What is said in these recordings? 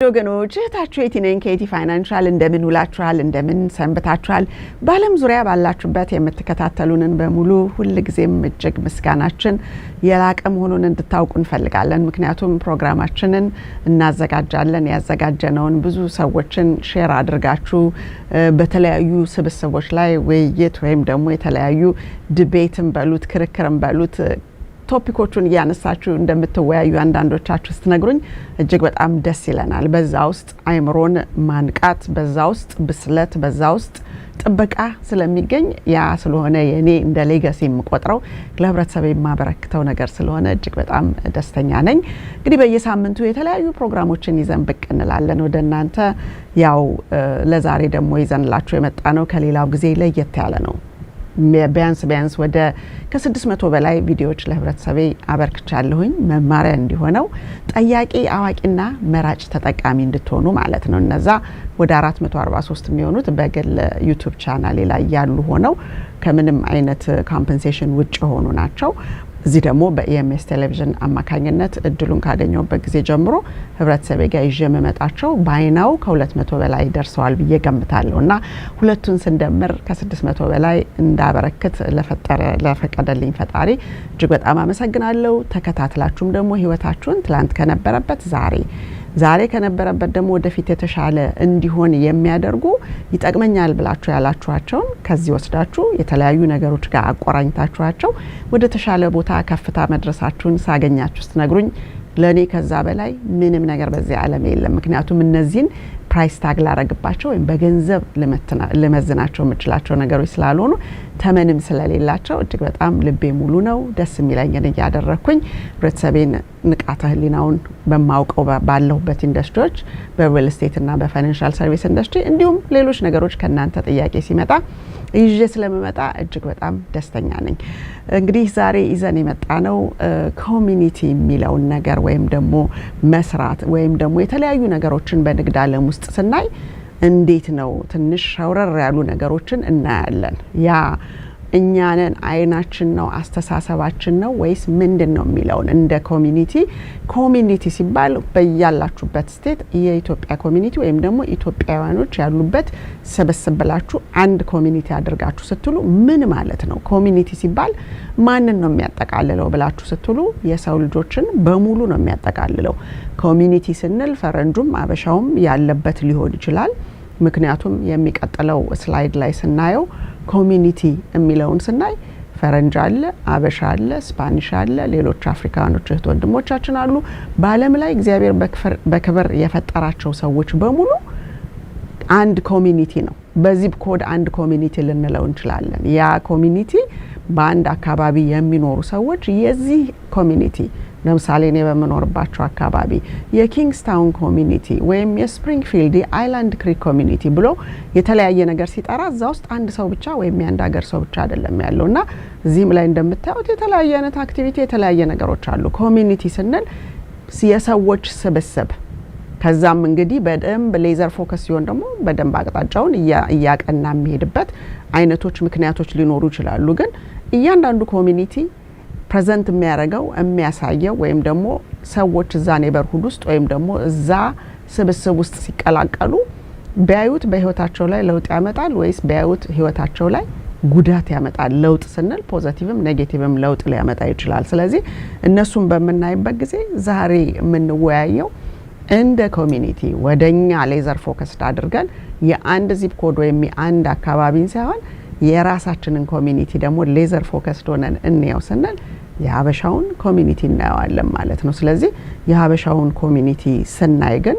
ወገኖች እህታችሁ የቲነኝ ከቲ ፋይናንሻል እንደምን ውላችኋል እንደምን ሰንብታችኋል ባለም ዙሪያ ባላችሁበት የምትከታተሉንን በሙሉ ሁሉ ጊዜም እጅግ ምስጋናችን የላቀ መሆኑን እንድታውቁ እንፈልጋለን ምክንያቱም ፕሮግራማችንን እናዘጋጃለን ያዘጋጀነውን ብዙ ሰዎችን ሼር አድርጋችሁ በተለያዩ ስብስቦች ላይ ውይይት ወይም ደግሞ የተለያዩ ዲቤትም በሉት ክርክርም በሉት ቶፒኮቹን ያነሳችሁ እንደምትወያዩ አንዳንዶቻችሁ ስትነግሩኝ እጅግ በጣም ደስ ይለናል በዛ ውስጥ አይምሮን ማንቃት በዛ ውስጥ ብስለት በዛ ውስጥ ጥበቃ ስለሚገኝ ያ ስለሆነ የኔ እንደ ሌጋሲ የምቆጥረው ለህብረተሰብ የማበረክተው ነገር ስለሆነ እጅግ በጣም ደስተኛ ነኝ እንግዲህ በየሳምንቱ የተለያዩ ፕሮግራሞችን ይዘን ብቅ እንላለን ወደናንተ ያው ለዛሬ ደግሞ ይዘንላችሁ የመጣነው ከሌላው ጊዜ ለየት ያለ ነው ቢያንስ ወደ ከ600 በላይ ቪዲዮዎች ለህብረተሰቤ አበርክቻለሁኝ መማሪያ እንዲሆነው ጠያቂ አዋቂና መራጭ ተጠቃሚ እንድትሆኑ ማለት ነው እነዛ ወደ 443 የሚሆኑት በግል ዩቲዩብ ቻናሌ ላይ ያሉ ሆነው ከምንም አይነት ኮምፐንሴሽን ውጭ ሆኑ ናቸው እዚህ ደግሞ በኤምኤስ ቴሌቪዥን አማካኝነት እድሉን ካገኘውበት ጊዜ ጀምሮ ህብረተሰቤ ጋር ይዤ መመጣቸው ባይናው ከ200 በላይ ደርሰዋል ብዬ ገምታለሁና ሁለቱን ስንደምር ከ600 በላይ እንዳበረክት ለፈቀደልኝ ፈጣሪ እጅግ በጣም አመሰግናለሁ ተከታትላችሁም ደግሞ ህይወታችሁን ትላንት ከነበረበት ዛሬ ከነበረበት ደግሞ ወደፊት የተሻለ እንዲሆን የሚያደርጉ ይጠቅመኛል ብላችሁ ያላችኋቸውን ከዚህ ወስዳችሁ የተለያዩ ነገሮች ጋር አቆራኝታችኋቸው ወደ ተሻለ ቦታ ከፍታ መድረሳችሁን ሳገኛችሁ ስትነግሩኝ ለኔ ከዛ በላይ ምንም ነገር በዚህ ዓለም የለም ምክንያቱም እነዚህን ፕራይስ ታግ ላረግባቸው ወይም በገንዘብ ለመዝናቸው የምችላቸው ነገሮች ስላልሆኑ ተመንም ስለሌላቸው እጅግ በጣም ልቤ ሙሉ ነው ደስ የሚለኝን ያደረኩኝ ህብረተሰቤን ንቃተ ህሊናውን በማውቀው ባለሁበት ኢንዱስትሪዎች በሪል ስቴት እና በፋይናንሻል ሰርቪስ ኢንዱስትሪ እንዲሁም ሌሎች ነገሮች ከናንተ ጥያቄ ሲመጣ ይዤ ስለመመጣ እጅግ በጣም ደስተኛ ነኝ እንግዲህ ዛሬ ይዘን የመጣነው ኮሚኒቲ የሚለውን ነገር ወይም ደግሞ መስራት ወይም ደግሞ የተለያዩ ነገሮችን በንግድ ዓለም ውስጥ ስናይ እንዴት ነው ትንሽ ሻውረር ያሉ ነገሮችን እናያለን ያ እኛንን አይናችን ነው አስተሳሰባችን ነው ወይስ ምንድነው የሚለውን እንደ ኮሚኒቲ ሲባል በያላችሁበት ስቴት የኢትዮጵያ ኮሚኒቲ ወይም ደግሞ ኢትዮጵያውያኖች ያሉበት ሰበስብላችሁ አንድ ኮሚኒቲ አድርጋችሁ ስትሉ ምን ማለት ነው ኮሚኒቲ ሲባል ማንን ነው የሚያጠቃልለው ብላችሁ ስትሉ የሰው ልጆችን በሙሉ ነው የሚያጠቃልለው ኮሚኒቲ ስንል ፈረንጁም አበሻውም ያለበት ሊሆን ይችላል ምክንያቱም የሚቀጥለው ስላይድ ላይ ስናየው ኮሚኒቲ የሚለውን ስናይ ፈረንጅ አለ አበሻ አለ ስፓኒሽ አለ ሌሎች አፍሪካኖች እህት ወንድሞቻችን አሉ በአለም ላይ እግዚአብሔር በክብር የፈጠራቸው ሰዎች በሙሉ አንድ ኮሚኒቲ ነው በዚፕ ኮድ አንድ ኮሚኒቲ ልንለው እንችላለን ያ ኮሚኒቲ በአንድ አካባቢ የሚኖሩ ሰዎች የዚህ ኮሚኒቲ ለምሳሌ እኔ በመኖርባቸው አካባቢ የኪንግስታውን ኮሚኒቲ ወይም የስፕሪንግፊልድ የአይላንድ ክሪክ ኮሚኒቲ ብሎ የተለያየ ነገር ሲጠራ እዛ ውስጥ አንድ ሰው ብቻ ወይም የአንድ ሀገር ሰው ብቻ አይደለም ያለውና እዚህም ላይ እንደምታዩት የተለያየ አይነት አክቲቪቲ የተለያየ ነገሮች አሉ ኮሚኒቲ ስንል የሰዎች ስብስብ ከዛም እንግዲህ በደንብ ሌዘር ፎከስ ሲሆን ደግሞ በደንብ አቅጣጫውን እያቀና የሚሄድበት አይነቶች ምክንያቶች ሊኖሩ ይችላሉ ግን እያንዳንዱ ኮሚኒቲ ፕሬዘንት የሚያረጋው የሚያሳየው ወይም ደግሞ ሰዎች እዛ ኔበርሁድ ውስጥ ወይም ደግሞ እዛ ስብስብ ውስጥ ሲቀላቀሉ ቢያዩት በህይወታቸው ላይ ለውጥ ያመጣል ወይስ ቢያዩት ህይወታቸው ላይ ጉዳት ያመጣል ለውጥ ስንል ፖዚቲቭም ኔጌቲቭም ለውጥ ሊያመጣ ይችላል ስለዚህ እነሱን በመናይበት ጊዜ ዛሬ የምንወያየው እንደ ኮሚኒቲ ወደኛ ሌዘር ፎከስ አድርገን የአንድ ዚፕ ኮድ ወይም የአንድ አካባቢን ሳይሆን የራሳችንን ኮሚኒቲ ደግሞ ሌዘር ፎከስ ሆነን እንየው ስንል የሀበሻውን ኮሚኒቲ እናየዋለን ማለት ነው ስለዚህ የሀበሻውን ኮሚኒቲ ስናይ ግን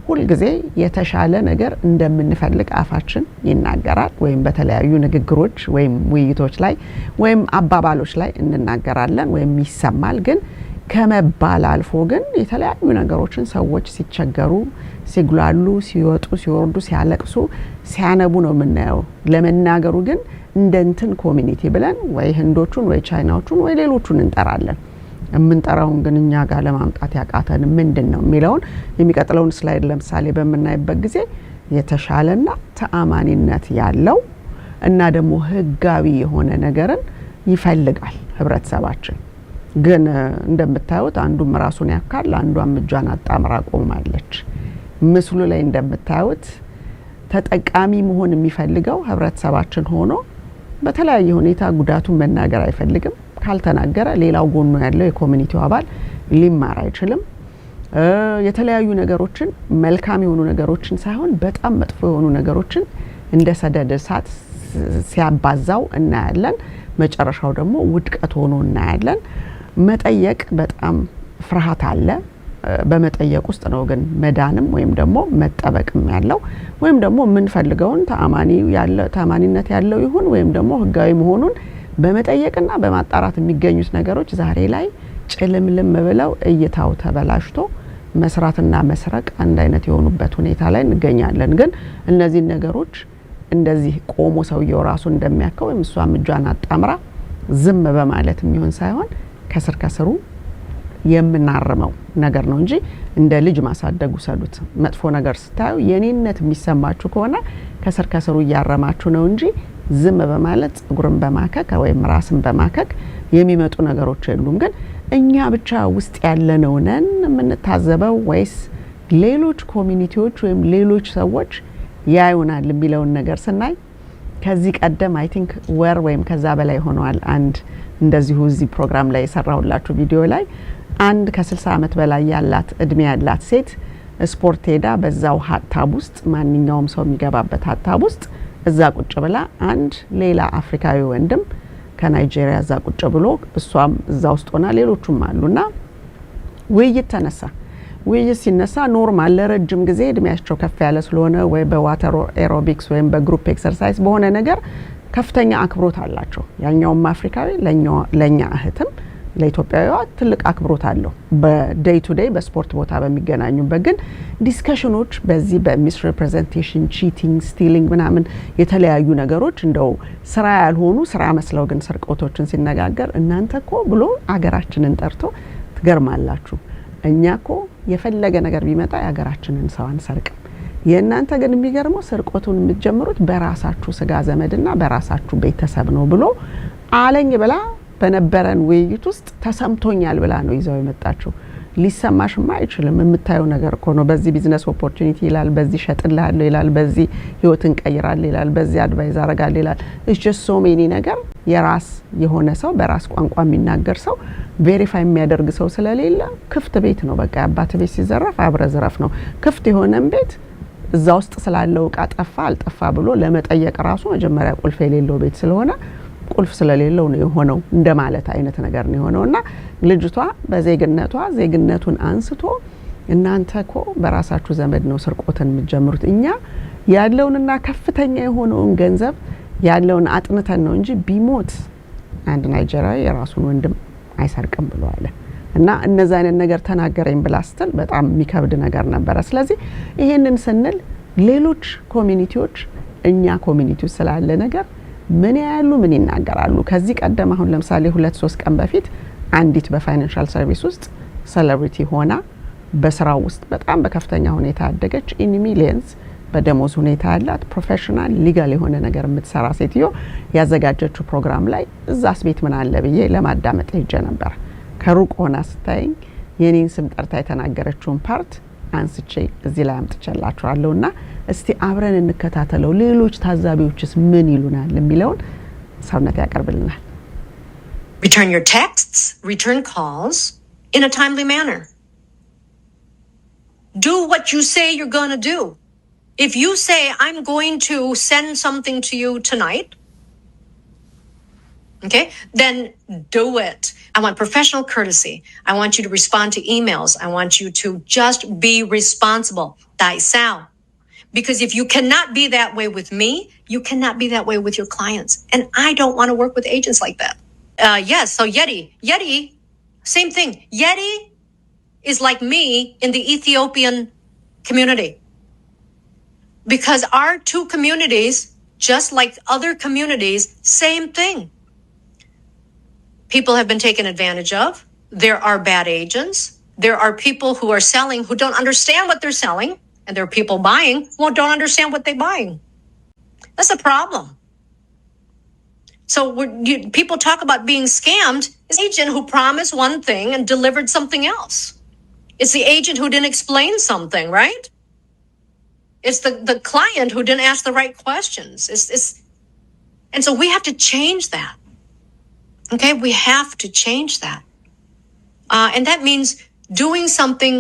ሁሉ ጊዜ የተሻለ ነገር እንደምንፈልግ አፋችን ይናገራል ወይም በተለያዩ ንግግሮች ወይም ውይይቶች ላይ ወይም አባባሎች ላይ እንናገራለን ወይም ይሰማል ግን ከመባል አልፎ ግን የተለያዩ ነገሮችን ሰዎች ሲቸገሩ ሲጉላሉ ሲወጡ ሲወርዱ ሲያለቅሱ ሲያነቡ ነው የምናየው ለመናገሩ ግን እንደንትን ኮሚኒቲ ብለን ወይ ህንዶቹን ወይ ቻይናዎቹን ወይ ሌሎቹን እንጠራለን የምንጠራውን ግን እኛ ጋር ለማምጣት ያቃተን ምንድነው የሚለውን የሚቀጥለውን ስላይድ ለምሳሌ በመናይበት ጊዜ የተሻለና ተአማኒነት ያለው እና ደግሞ ህጋዊ የሆነ ነገርን ይፈልጋል ህብረተሰባችን ግን እንደምታዩት አንዱም ራሱን ያካል አንዷም እጇን አጣምራ ቆማለች ምስሉ ላይ እንደምታዩት ተጠቃሚ መሆን የሚፈልገው ህብረተሰባችን ሆኖ በተለያየ ሁኔታ ጉዳቱን መናገር አይፈልግም። ካልተናገረ ሌላው ጎኑ ያለው የኮሚኒቲው አባል ሊማር አይችልም። የተለያዩ ነገሮችን መልካም የሆኑ ነገሮችን ሳይሆን በጣም መጥፎ የሆኑ ነገሮችን እንደ ሰደድ እሳት ሲያባዛው እናያለን። መጨረሻው ደግሞ ውድቀት ሆኖ እናያለን። መጠየቅ በጣም ፍርሃት አለ። በመጠየቅ ውስጥ ነው ግን መዳንም ወይም ደግሞ መጠበቅም ያለው ወይም ደግሞ የምንፈልገውን ተአማኒነት ያለው ይሁን ወይም ደግሞ ህጋዊ መሆኑን በመጠየቅና በማጣራት የሚገኙት ነገሮች ዛሬ ላይ ጭልምልም ብለው እይታው ተበላሽቶ መስራትና መስረቅ አንድ አይነት የሆኑበት ሁኔታ ላይ እንገኛለን። ግን እነዚህ ነገሮች እንደዚህ ቆሞ ሰውየው ራሱ እንደሚያከው ወይም እሷም እጇን አጣምራ ዝም በማለት የሚሆን ሳይሆን ከስር ከስሩ የምናርመው ነገር ነው እንጂ እንደ ልጅ ማሳደጉ ሰሉት መጥፎ ነገር ስታዩ የኔነት የሚሰማችሁ ከሆነ ከስር ከስሩ ያረማችሁ ነው እንጂ ዝም በማለት ጸጉርን በማከክ ወይም ራስን በማከክ የሚመጡ ነገሮች የሉም። ግን እኛ ብቻ ውስጥ ያለነው ነን የምንታዘበው ወይስ ሌሎች ኮሚኒቲዎች ወይም ሌሎች ሰዎች ያዩናል የሚለውን ነገር ስናይ ከዚህ ቀደም አይ ቲንክ ወር ወይም ከዛ በላይ ሆኗል አንድ እንደዚሁ እዚህ ፕሮግራም ላይ የሰራሁላችሁ ቪዲዮ ላይ አንድ ከ60 ዓመት በላይ ያላት እድሜ ያላት ሴት ስፖርት ሄዳ በዛው ሀታብ ውስጥ ማንኛውም ሰው የሚገባበት ሀታብ ውስጥ እዛ ቁጭ ብላ አንድ ሌላ አፍሪካዊ ወንድም ከናይጄሪያ እዛ ቁጭ ብሎ እሷም እዛ ውስጥ ሆና ሌሎቹም አሉና ውይይት ተነሳ። ውይይት ሲነሳ ኖርማል ለረጅም ጊዜ እድሜያቸው ከፍ ያለ ስለሆነ ወይ በዋተር ኤሮቢክስ ወይም በግሩፕ ኤክሰርሳይዝ በሆነ ነገር ከፍተኛ አክብሮት አላቸው። ያኛውም አፍሪካዊ ለኛ እህትም ለኢትዮጵያዊዋ ትልቅ አክብሮት አለው በዴይ ቱ ዴይ በስፖርት ቦታ በሚገናኙበት። ግን ዲስከሽኖች በዚህ በሚስ ሪፕሬዘንቴሽን ቺቲንግ ስቲሊንግ ምናምን የተለያዩ ነገሮች እንደው ስራ ያልሆኑ ስራ መስለው ግን ስርቆቶችን ሲነጋገር እናንተኮ ብሎ አገራችንን ጠርቶ ትገርማላችሁ። እኛኮ የፈለገ ነገር ቢመጣ ያገራችንን ሰው አንሰርቅም። የእናንተ ግን የሚገርመው ስርቆቱን የምትጀምሩት በራሳችሁ ስጋ ዘመድና በራሳችሁ ቤተሰብ ነው ብሎ አለኝ ብላ በነበረን ውይይት ውስጥ ተሰምቶኛል ብላ ነው ይዘው የመጣችው። ሊሰማሽማ አይችልም የምታየው ነገር እኮ ነው። በዚህ ቢዝነስ ኦፖርቹኒቲ ይላል፣ በዚህ ሸጥልሃለሁ ይላል፣ በዚህ ህይወትን ቀይራል ይላል፣ በዚህ አድቫይዝ አረጋል ይላል። it's just so many ነገር የራስ የሆነ ሰው በራስ ቋንቋ የሚናገር ሰው ቬሪፋይ የሚያደርግ ሰው ስለሌለ ክፍት ቤት ነው። በቃ አባት ቤት ሲዘረፍ አብረ ዝረፍ ነው። ክፍት የሆነን ቤት እዛ ውስጥ ስላለው እቃ ጠፋ አልጠፋ ብሎ ለመጠየቅ ራሱ መጀመሪያ ቁልፍ የሌለው ቤት ስለሆነ ቁልፍ ስለሌለው ነው የሆነው እንደማለት አይነት ነገር ነው የሆነውና ልጅቷ በዜግነቷ ዜግነቱን አንስቶ እናንተኮ በራሳችሁ ዘመድ ነው ስርቆትን የምትጀምሩት። እኛ ያለውንና ከፍተኛ የሆነውን ገንዘብ ያለውን አጥንተን ነው እንጂ ቢሞት አንድ ናይጄሪያዊ የራሱን ወንድም አይሰርቅም ብሎ አለ። እና እነዛ አይነት ነገር ተናገረኝ ብላ ስትል በጣም የሚከብድ ነገር ነበር። ስለዚህ ይሄንን ስንል ሌሎች ኮሚኒቲዎች እኛ ኮሚኒቲው ስላለ ነገር ምን ያሉ ምን ይናገራሉ? ከዚህ ቀደም አሁን ለምሳሌ 2-3 ቀን በፊት አንዲት በፋይናንሻል ሰርቪስ ውስጥ ሴሌብሪቲ ሆና በስራው ውስጥ በጣም በከፍተኛ ሁኔታ ያደገች ኢን ሚሊየንስ በደሞዝ ሁኔታ ያላት ፕሮፌሽናል ሊጋል የሆነ ነገር የምትሰራ ሴትዮ ያዘጋጀችው ፕሮግራም ላይ እዛስ ቤት ምን አለ ብዬ ለማዳመጥ ሄጄ ነበር። ከሩቅ ሆና ስታይኝ የኔን ስም ጠርታ የተናገረችውን ፓርት አንስቼ እዚህ ላይ አምጥቼላችኋለሁና እስቲ አብረን እንከታተለው። ሌሎች ታዛቢዎችስ ምን ይሉናል የሚለውን ሰውነት ያቀርብልናል። Return your texts, return calls in a timely manner. Do what you say you're going to do. If you say I'm going to send something to you tonight, okay, then do it. I want professional courtesy. I want you to respond to emails. I want you to just be responsible. Daisao. Because if you cannot be that way with me, you cannot be that way with your clients. And I don't want to work with agents like that. Yes, so Yeti, same thing. Yeti is like me in the Ethiopian community. Because our two communities, just like other communities, same thing. People have been taken advantage of. There are bad agents. There are people who are selling who don't understand what they're selling. And there are people buying who don't understand what they're buying. That's a problem. So people talk about being scammed. It's the agent who promised one thing and delivered something else. It's the agent who didn't explain something, right? It's the client who didn't ask the right questions. And so we have to change that. Okay, we have to change that. And that means doing something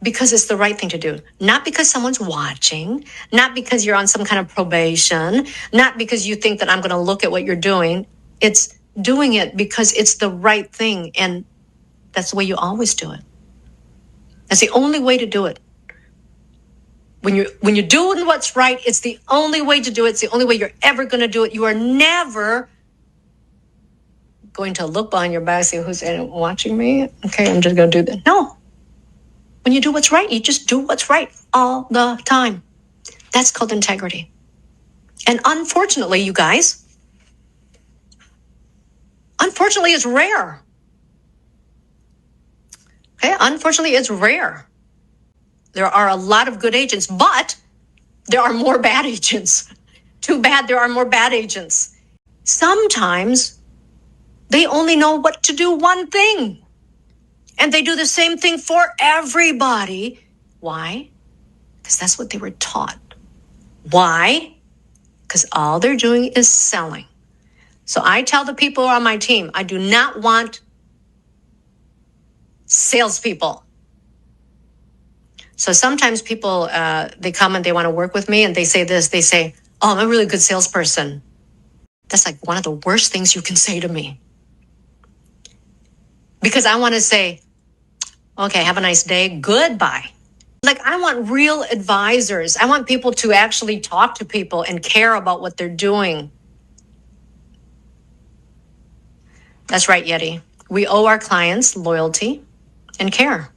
because it's the right thing to do. Not because someone's watching, not because you're on some kind of probation, not because you think that I'm going to look at what you're doing. It's doing it because it's the right thing. And that's the way you always do it. That's the only way to do it. When you're doing what's right, it's the only way to do it. It's the only way you're ever going to do it. You are never going to look behind your back, see who's watching me. Okay, I'm just going to do that. No. When you do what's right, you just do what's right all the time. That's called integrity. And unfortunately, you guys, it's rare. Okay, unfortunately, it's rare. There are a lot of good agents, but there are more bad agents. Too bad there are more bad agents. Sometimes they only know what to do one thing. And they do the same thing for everybody. Why? Because that's what they were taught. Why? Because all they're doing is selling. So I tell the people on my team, I do not want salespeople. So sometimes people, they come and they want to work with me and they say this, they say, oh, I'm a really good salesperson. That's like one of the worst things you can say to me. Because I want to say, okay, have a nice day, goodbye. Like I want real advisors. I want people to actually talk to people and care about what they're doing. That's right, Yeti. We owe our clients loyalty and care.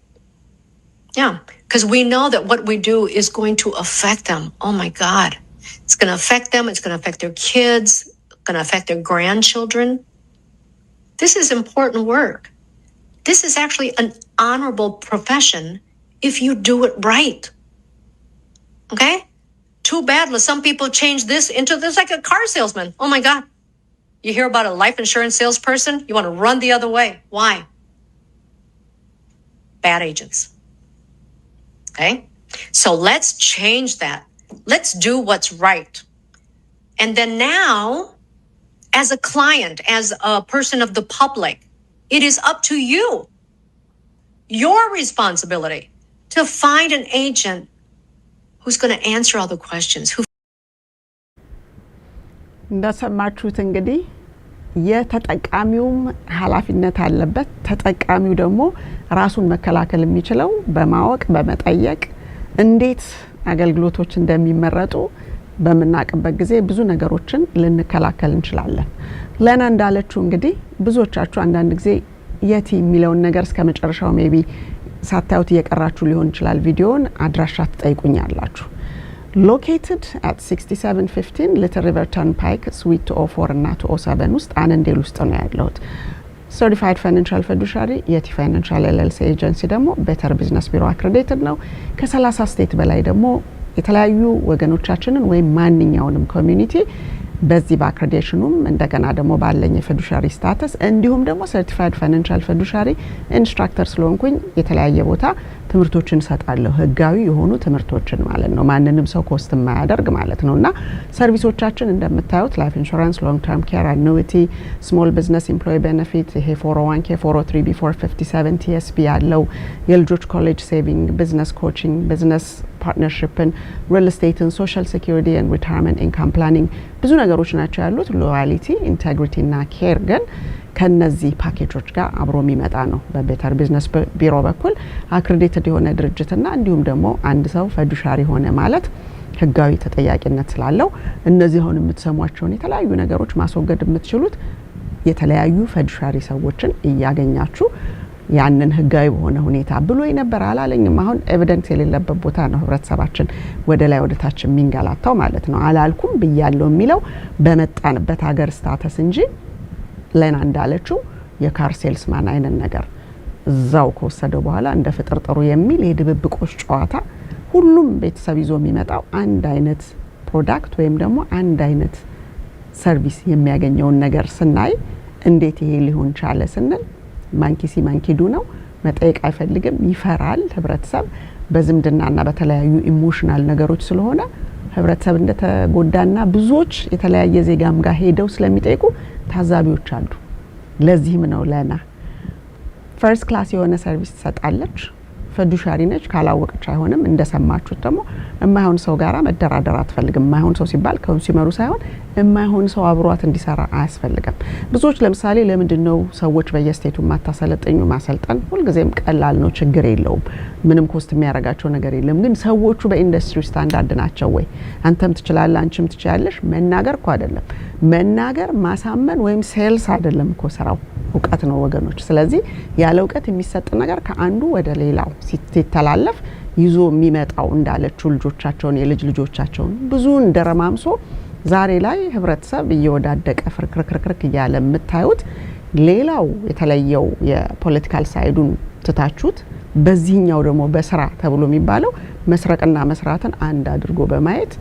Yeah, because we know that what we do is going to affect them. Oh my God. It's going to affect them. It's going to affect their kids. It's going to affect their grandchildren. This is important work. This is actually an honorable profession if you do it right. Okay? Too bad some people change this into this like a car salesman. Oh my God. You hear about a life insurance salesperson, you want to run the other way. Why? Bad agents. Okay? So let's change that. Let's do what's right. And then now, as a client, as a person of the public, it is up to you, your responsibility, to find an agent who's going to answer all the questions. እንደሰማችሁት እንግዲህ የተጠቃሚውም ኃላፊነት አለበት። ተጠቃሚው ደግሞ ራሱን መከላከል የሚችለው በማወቅ በመጠየቅ እንዴት አገልግሎቶች እንደሚመረጡ በመናቀበት ጊዜ ብዙ ነገሮችን ልንከላከል እንችላለን። ለና እንዳለችው እንግዲህ ብዙዎቻችሁ አንዳንድ ጊዜ የቲ የሚለውን ነገር እስከመጨረሻው ሜቢ ሳታዩት እየቀራችሁ ሊሆን ይችላል። ቪዲዮን አድራሻ ትጠይቁኛላችሁ። Located at 6715 Little River Turnpike, Suite 204 እና 207 ውስጥ አንንዴል ውስጥ ነው ያለሁት። Certified Financial Fiduciary የቲ ፋይናንሻል LLC ኤጀንሲ ደግሞ ቤተር ቢዝነስ ቢሮ አክሬዲትድ ነው። ከ30 ስቴት በላይ ደግሞ የተለያዩ ወገኖቻችንን ወይም ማንኛውንም ኮሚኒቲ በዚህ በአክሬዲቴሽኑም እንደገና ደግሞ ባለኝ የፊዱሻሪ ስታተስ እንዲሁም ደግሞ ሰርቲፋይድ ፋይናንሻል ፊዱሻሪ ኢንስትራክተር ስለሆንኩኝ የተለያየ ቦታ ትምርቶችን ሰጣለሁ። ህጋዊ የሆኑ ትምርቶችን ማለት ነው። ማንንም ሰው ኮስት ማያደርግ ማለት ነውና ሰርቪሶቻችን እንደምታዩት ላይፍ ኢንሹራንስ፣ ሎንግ ተርም ኬር፣ አኑዊቲ፣ ስሞል ቢዝነስ ኤምፕሎይ ቤኔፊት፣ ይሄ 401k 403 before 57 TSP ያለው የልጆች ኮሌጅ ሴቪንግ፣ ቢዝነስ ኮቺንግ፣ ቢዝነስ ፓርትነርሺፕን፣ ሪል ስቴትን፣ ሶሻል ሴኩሪቲ ኤንድ ሪታየርመንት ኢንካም ፕላኒንግ ብዙ ነገሮች ናቸው ያሉት። ሎያሊቲ፣ ኢንቴግሪቲ እና ኬር ግን ከነዚህ ፓኬጆች ጋር አብሮ የሚመጣ ነው። በቤተር ቢዝነስ ቢሮ በኩል አክሬዲትድ የሆነ ድርጅትና እንዲሁም ደግሞ አንድ ሰው ፊዱሻሪ ሆነ ማለት ህጋዊ ተጠያቂነት ስላለው እነዚህ አሁን የምትሰሟቸውን የተለያዩ ነገሮች ማስወገድ የምትችሉት የተለያዩ ፊዱሻሪ ሰዎችን እያገኛችሁ ያንን ህጋዊ በሆነ ሁኔታ ብሎ ይነበር አላለኝም። አሁን ኤቪደንስ የሌለበት ቦታ ነው ህብረተሰባችን ወደ ላይ ወደ ታች የሚንገላታው ማለት ነው። አላልኩም ብያለሁ የሚለው በመጣንበት ሀገር ስታተስ እንጂ ለና እንዳለችው የካር ሴልስማን አይነን ነገር እዛው ከወሰደው በኋላ እንደ ፍጥርጥሩ የሚል የድብብቆሽ ጨዋታ ሁሉም ቤተሰብ ይዞ የሚመጣው አንድ አይነት ፕሮዳክት ወይም ደግሞ አንድ አይነት ሰርቪስ የሚያገኘውን ነገር ስናይ እንዴት ይሄ ሊሆን ቻለ ስንል ማንኪሲ ማንኪዱ ነው። መጠየቅ አይፈልግም፣ ይፈራል ህብረተሰብ። በዝምድናና በተለያዩ ኢሞሽናል ነገሮች ስለሆነ ህብረተሰብ እንደተጎዳና ብዙዎች የተለያየ ዜጋም ጋር ሄደው ስለሚጠይቁ ታዛቢዎች አሉ። ለዚህም ነው ለና ፈርስት ክላስ የሆነ ሰርቪስ ትሰጣለች፣ ፈዱሻሪ ነች፣ ካላወቀች አይሆንም። እንደሰማችሁት ደግሞ የማይሆን ሰው ጋራ መደራደር አትፈልግም። የማይሆን ሰው ሲባል ኮንሱመሩ ሳይሆን የማይሆን ሰው አብሯት እንዲሰራ አያስፈልግም። ብዙዎች ለምሳሌ ለምንድነው ሰዎች በየስቴቱ ማታሰለጥኙ? ማሰልጠን ሁልጊዜም ቀላል ነው፣ ችግር የለውም፣ ምንም ኮስት የሚያረጋቸው ነገር የለም። ግን ሰዎቹ በኢንዱስትሪ ስታንዳርድ ናቸው ወይ? አንተም ትችላለህ፣ አንቺም ትችያለሽ። መናገር እኮ አይደለም መናገር፣ ማሳመን ወይም ሴልስ አይደለም እኮ ስራው፣ እውቀት ነው ወገኖች። ስለዚህ ያለ እውቀት የሚሰጥ ነገር ከአንዱ ወደ ሌላው ሲተላለፍ ይዞ የሚመጣው እንዳለችው ልጆቻቸውን የልጅ ልጆቻቸውን ብዙ እንደረማምሶ ዛሬ ላይ ህብረተሰብ እየወዳደቀ ፍርክርክርክ እያለ የምታዩት ሌላው የተለየው የፖለቲካል ሳይዱን ትታችሁት በዚህኛው ደግሞ በስራ ተብሎ የሚባለው መስረቅና መስራትን አንድ አድርጎ በማየት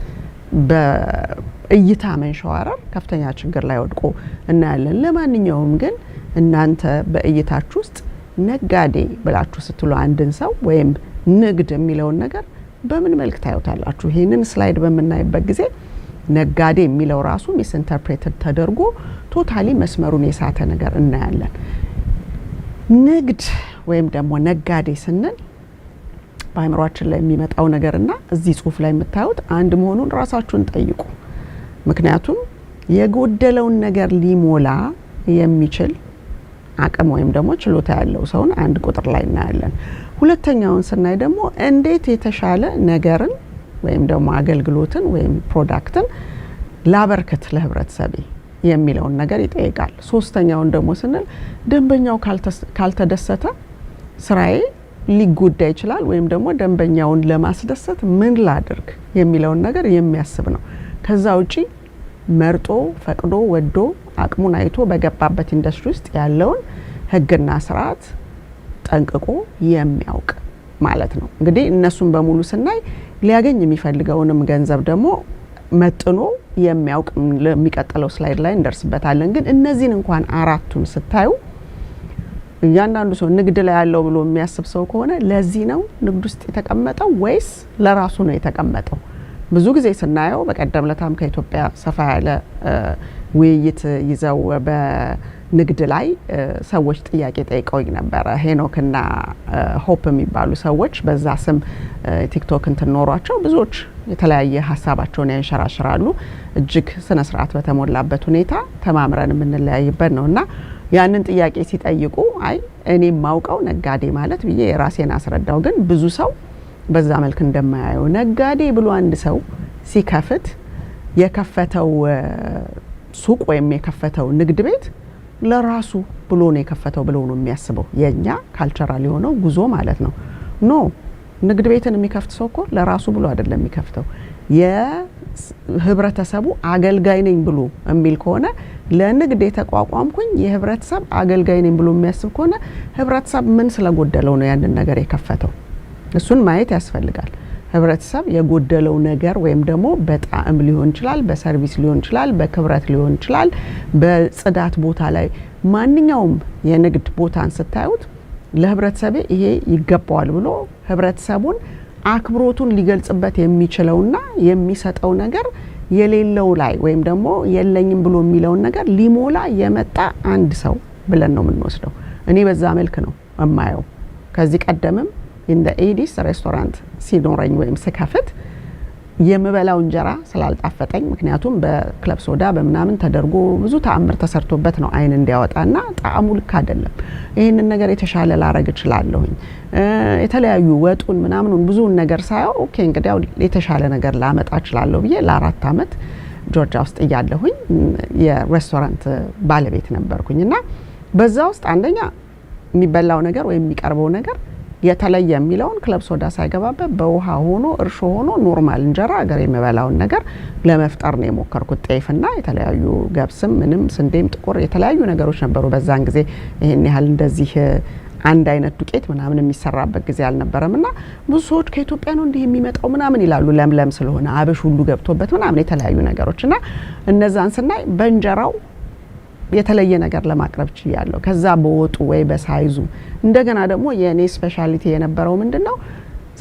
በእይታ መንሸዋረር ከፍተኛ ችግር ላይ ወድቆ እናያለን። ለማንኛውም ግን እናንተ በእይታችሁ ውስጥ ነጋዴ ብላችሁ ስትሉ አንድን ሰው ወይም ንግድ የሚለውን ነገር በምን መልክ ታዩታላችሁ? ይሄንን ስላይድ በምናይበት ጊዜ ነጋዴ የሚለው ራሱ ሚስ ኢንተርፕሬትድ ተደርጎ ቶታሊ መስመሩን የሳተ ነገር እናያለን። ንግድ ወይም ደግሞ ነጋዴ ስንል በአእምሯችን ላይ የሚመጣው ነገርና እዚህ ጽሁፍ ላይ የምታዩት አንድ መሆኑን ራሳችሁን ጠይቁ። ምክንያቱም የጎደለውን ነገር ሊሞላ የሚችል አቅም ወይም ደግሞ ችሎታ ያለው ሰውን አንድ ቁጥር ላይ እናያለን። ሁለተኛውን ስናይ ደግሞ እንዴት የተሻለ ነገርን ወይም ደግሞ አገልግሎትን ወይም ፕሮዳክትን ላበርክት ለህብረተሰቤ የሚለውን ነገር ይጠይቃል። ሶስተኛውን ደግሞ ስንል ደንበኛው ካልተደሰተ ስራዬ ሊጎዳ ይችላል ወይም ደግሞ ደንበኛውን ለማስደሰት ምን ላድርግ የሚለውን ነገር የሚያስብ ነው። ከዛ ውጪ መርጦ ፈቅዶ ወዶ አቅሙን አይቶ በገባበት ኢንዱስትሪ ውስጥ ያለውን ህግና ስርዓት ጠንቅቆ የሚያውቅ ማለት ነው። እንግዲህ እነሱን በሙሉ ስናይ ሊያገኝ የሚፈልገውንም ገንዘብ ደግሞ መጥኖ የሚያውቅ ለሚቀጥለው ስላይድ ላይ እንደርስበታለን። ግን እነዚህን እንኳን አራቱን ስታዩ እያንዳንዱ ሰው ንግድ ላይ ያለው ብሎ የሚያስብ ሰው ከሆነ ለዚህ ነው ንግድ ውስጥ የተቀመጠው ወይስ ለራሱ ነው የተቀመጠው? ብዙ ጊዜ ስናየው በቀደም ለታም ከኢትዮጵያ ሰፋ ያለ ውይይት ይዘው በንግድ ላይ ሰዎች ጥያቄ ጠይቀውኝ ነበረ። ሄኖክና ሆፕ የሚባሉ ሰዎች በዛ ስም ቲክቶክ እንትኖሯቸው ብዙዎች የተለያየ ሀሳባቸውን ያንሸራሽራሉ። እጅግ ስነ ስርዓት በተሞላበት ሁኔታ ተማምረን የምንለያይበት ነውና ያንን ጥያቄ ሲጠይቁ አይ እኔ ማውቀው ነጋዴ ማለት ብዬ የራሴን አስረዳው። ግን ብዙ ሰው በዛ መልክ እንደማያየው ነጋዴ ብሎ አንድ ሰው ሲከፍት የከፈተው ሱቅ ወይም የከፈተው ንግድ ቤት ለራሱ ብሎ ነው የከፈተው ብሎ ነው የሚያስበው። የኛ ካልቸራል የሆነው ጉዞ ማለት ነው። ኖ ንግድ ቤትን የሚከፍት ሰው እኮ ለራሱ ብሎ አይደለም የሚከፍተው። የህብረተሰቡ አገልጋይ ነኝ ብሎ የሚል ከሆነ ለንግድ የተቋቋምኩኝ የህብረተሰብ አገልጋይ ነኝ ብሎ የሚያስብ ከሆነ ህብረተሰብ ምን ስለጎደለው ነው ያንን ነገር የከፈተው? እሱን ማየት ያስፈልጋል። ህብረተሰብ የጎደለው ነገር ወይም ደግሞ በጣዕም ሊሆን ይችላል፣ በሰርቪስ ሊሆን ይችላል፣ በክብረት ሊሆን ይችላል፣ በጽዳት ቦታ ላይ ማንኛውም የንግድ ቦታን ስታዩት ለህብረተሰቤ ይሄ ይገባዋል ብሎ ህብረተሰቡን አክብሮቱን ሊገልጽበት የሚችለውና የሚሰጠው ነገር የሌለው ላይ ወይም ደግሞ የለኝም ብሎ የሚለውን ነገር ሊሞላ የመጣ አንድ ሰው ብለን ነው የምንወስደው። እኔ በዛ መልክ ነው እማየው። ከዚህ ቀደምም እንደ ኤዲስ ሬስቶራንት ሲኖረኝ ወይም ስከፍት የምበላው እንጀራ ስላልጣፈጠኝ ምክንያቱም በክለብ ሶዳ በመናምን ተደርጎ ብዙ ተአምር ተሰርቶበት ነው አይን እንዲያወጣና ጣዕሙ ልክ አይደለም። ይሄንን ነገር የተሻለ ላረግ እችላለሁኝ። የተለያዩ ወጡን ምናምኑን ብዙውን ነገር ሳይው ኦኬ እንግዲህ የተሻለ ነገር ላመጣ እችላለሁ ብዬ ለ4 አመት ጆርጂያ ውስጥ እያለሁኝ የሬስቶራንት ባለቤት ነበርኩኝና በዛ ውስጥ አንደኛ የሚበላው ነገር ወይም የሚቀርበው ነገር የተለየ የሚለውን ክለብ ሶዳ ሳይገባበት በውሃ ሆኖ እርሾ ሆኖ ኖርማል እንጀራ አገር የሚበላውን ነገር ለመፍጠር ነው የሞከርኩት። ጤፍና የተለያዩ ገብስም ምንም ስንዴም ጥቁር የተለያዩ ነገሮች ነበሩ በዛን ጊዜ። ይሄን ያህል እንደዚህ አንድ አይነት ዱቄት ምናምን የሚሰራበት ጊዜ አልነበረምና ብዙ ሰዎች ከኢትዮጵያ ነው እንዲህ የሚመጣው ምናምን ይላሉ። ለምለም ስለሆነ አበሽ ሁሉ ገብቶበት ምናምን የተለያዩ ነገሮችና እነዛን ስናይ በእንጀራው የተለየ ነገር ለማቅረብ ችያለሁ። ከዛ በወጡ ወይ በሳይዙ እንደገና ደግሞ የኔ ስፔሻሊቲ የነበረው ምንድነው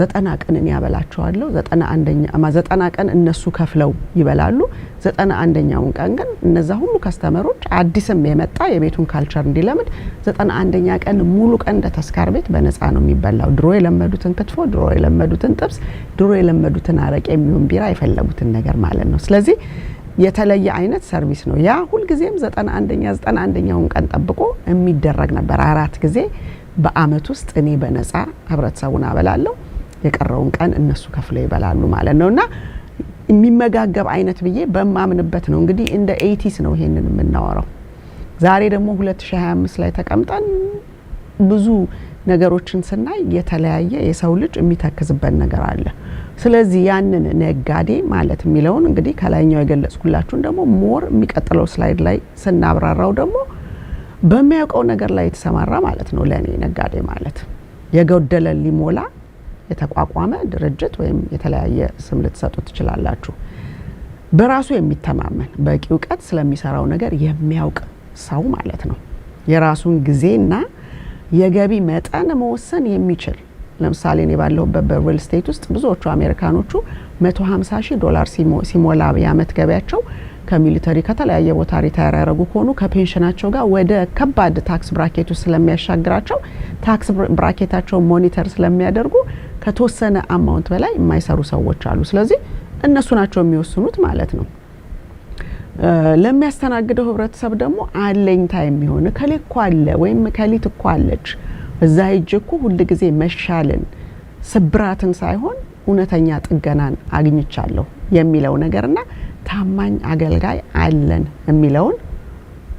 90 ቀን እኔ ያበላቸዋለሁ 90 ቀን እነሱ ከፍለው ይበላሉ 91ኛውን ቀን ግን እነዛ ሁሉ ከስተመሮች አዲስም የመጣ የቤቱን ካልቸር እንዲለምድ 91ኛ ቀን ሙሉ ቀን እንደ ተስካር ቤት በነፃ ነው የሚበላው ድሮ የለመዱትን ክትፎ ድሮ የለመዱትን ጥብስ ድሮ የለመዱትን አረቄ የሚሆን ቢራ የፈለጉትን ነገር ማለት ነው ስለዚህ የተለየ አይነት ሰርቪስ ነው ያ ሁሉ ጊዜም 91ኛውን ቀን ጠብቆ የሚደረግ ነበር 4 ጊዜ በአመት ውስጥ እኔ በነፃ ህብረተሰቡን አበላለሁ የቀረውን ቀን እነሱ ከፍለው ይበላሉ ማለት ነውና የሚመጋገብ አይነት ብዬ በማምንበት ነው እንግዲህ እንደ 80s ነው ይሄንን የምናወራው ዛሬ ደግሞ 2025 ላይ ተቀምጠን ብዙ ነገሮችን ስናይ የተለያየ የሰው ልጅ የሚተክዝበት ነገር አለ ስለዚህ ያንን ነጋዴ ማለት የሚለውን እንግዲህ ከላይኛው የገለጽኩላችሁን ደግሞ ሞር የሚቀጥለው ስላይድ ላይ ስናብራራው ደግሞ በሚያውቀው ነገር ላይ የተሰማራ ማለት ነው ለኔ ነጋዴ ማለት የጎደለ ሊሞላ የተቋቋመ ድርጅት ወይም የተለያየ ስም ልትሰጡት ትችላላችሁ በራሱ የሚተማመን በቂ ዕውቀት ስለሚሰራው ነገር የሚያውቅ ሰው ማለት ነው የራሱን ጊዜና የገቢ መጠን መወሰን የሚችል ለምሳሌ እኔ ባለሁበት በሪል ስቴት ውስጥ ብዙዎቹ አሜሪካኖቹ $150,000 ሲሞላ የአመት ገቢያቸው ከሚሊተሪ ከተለያየ ቦታ ሪታየር ያደረጉ ከሆኑ ከፔንሽናቸው ጋር ወደ ከባድ ታክስ ብራኬት ውስጥ ስለሚያሻግራቸው ታክስ ብራኬታቸው ሞኒተር ስለሚያደርጉ ከተወሰነ አማውንት በላይ የማይሰሩ ሰዎች አሉ ስለዚህ እነሱ ናቸው የሚወስኑት ማለት ነው ለሚያስተናግደው ህብረተሰብ ደግሞ አለኝታ የሚሆን ከሌኮ አለ ወይም ከሊት እኮ አለች እዛ ሄጅኩ ሁሉ ጊዜ መሻልን ስብራትን ሳይሆን እውነተኛ ጥገናን አግኝቻለሁ የሚለው ነገርና ታማኝ አገልጋይ አለን የሚለውን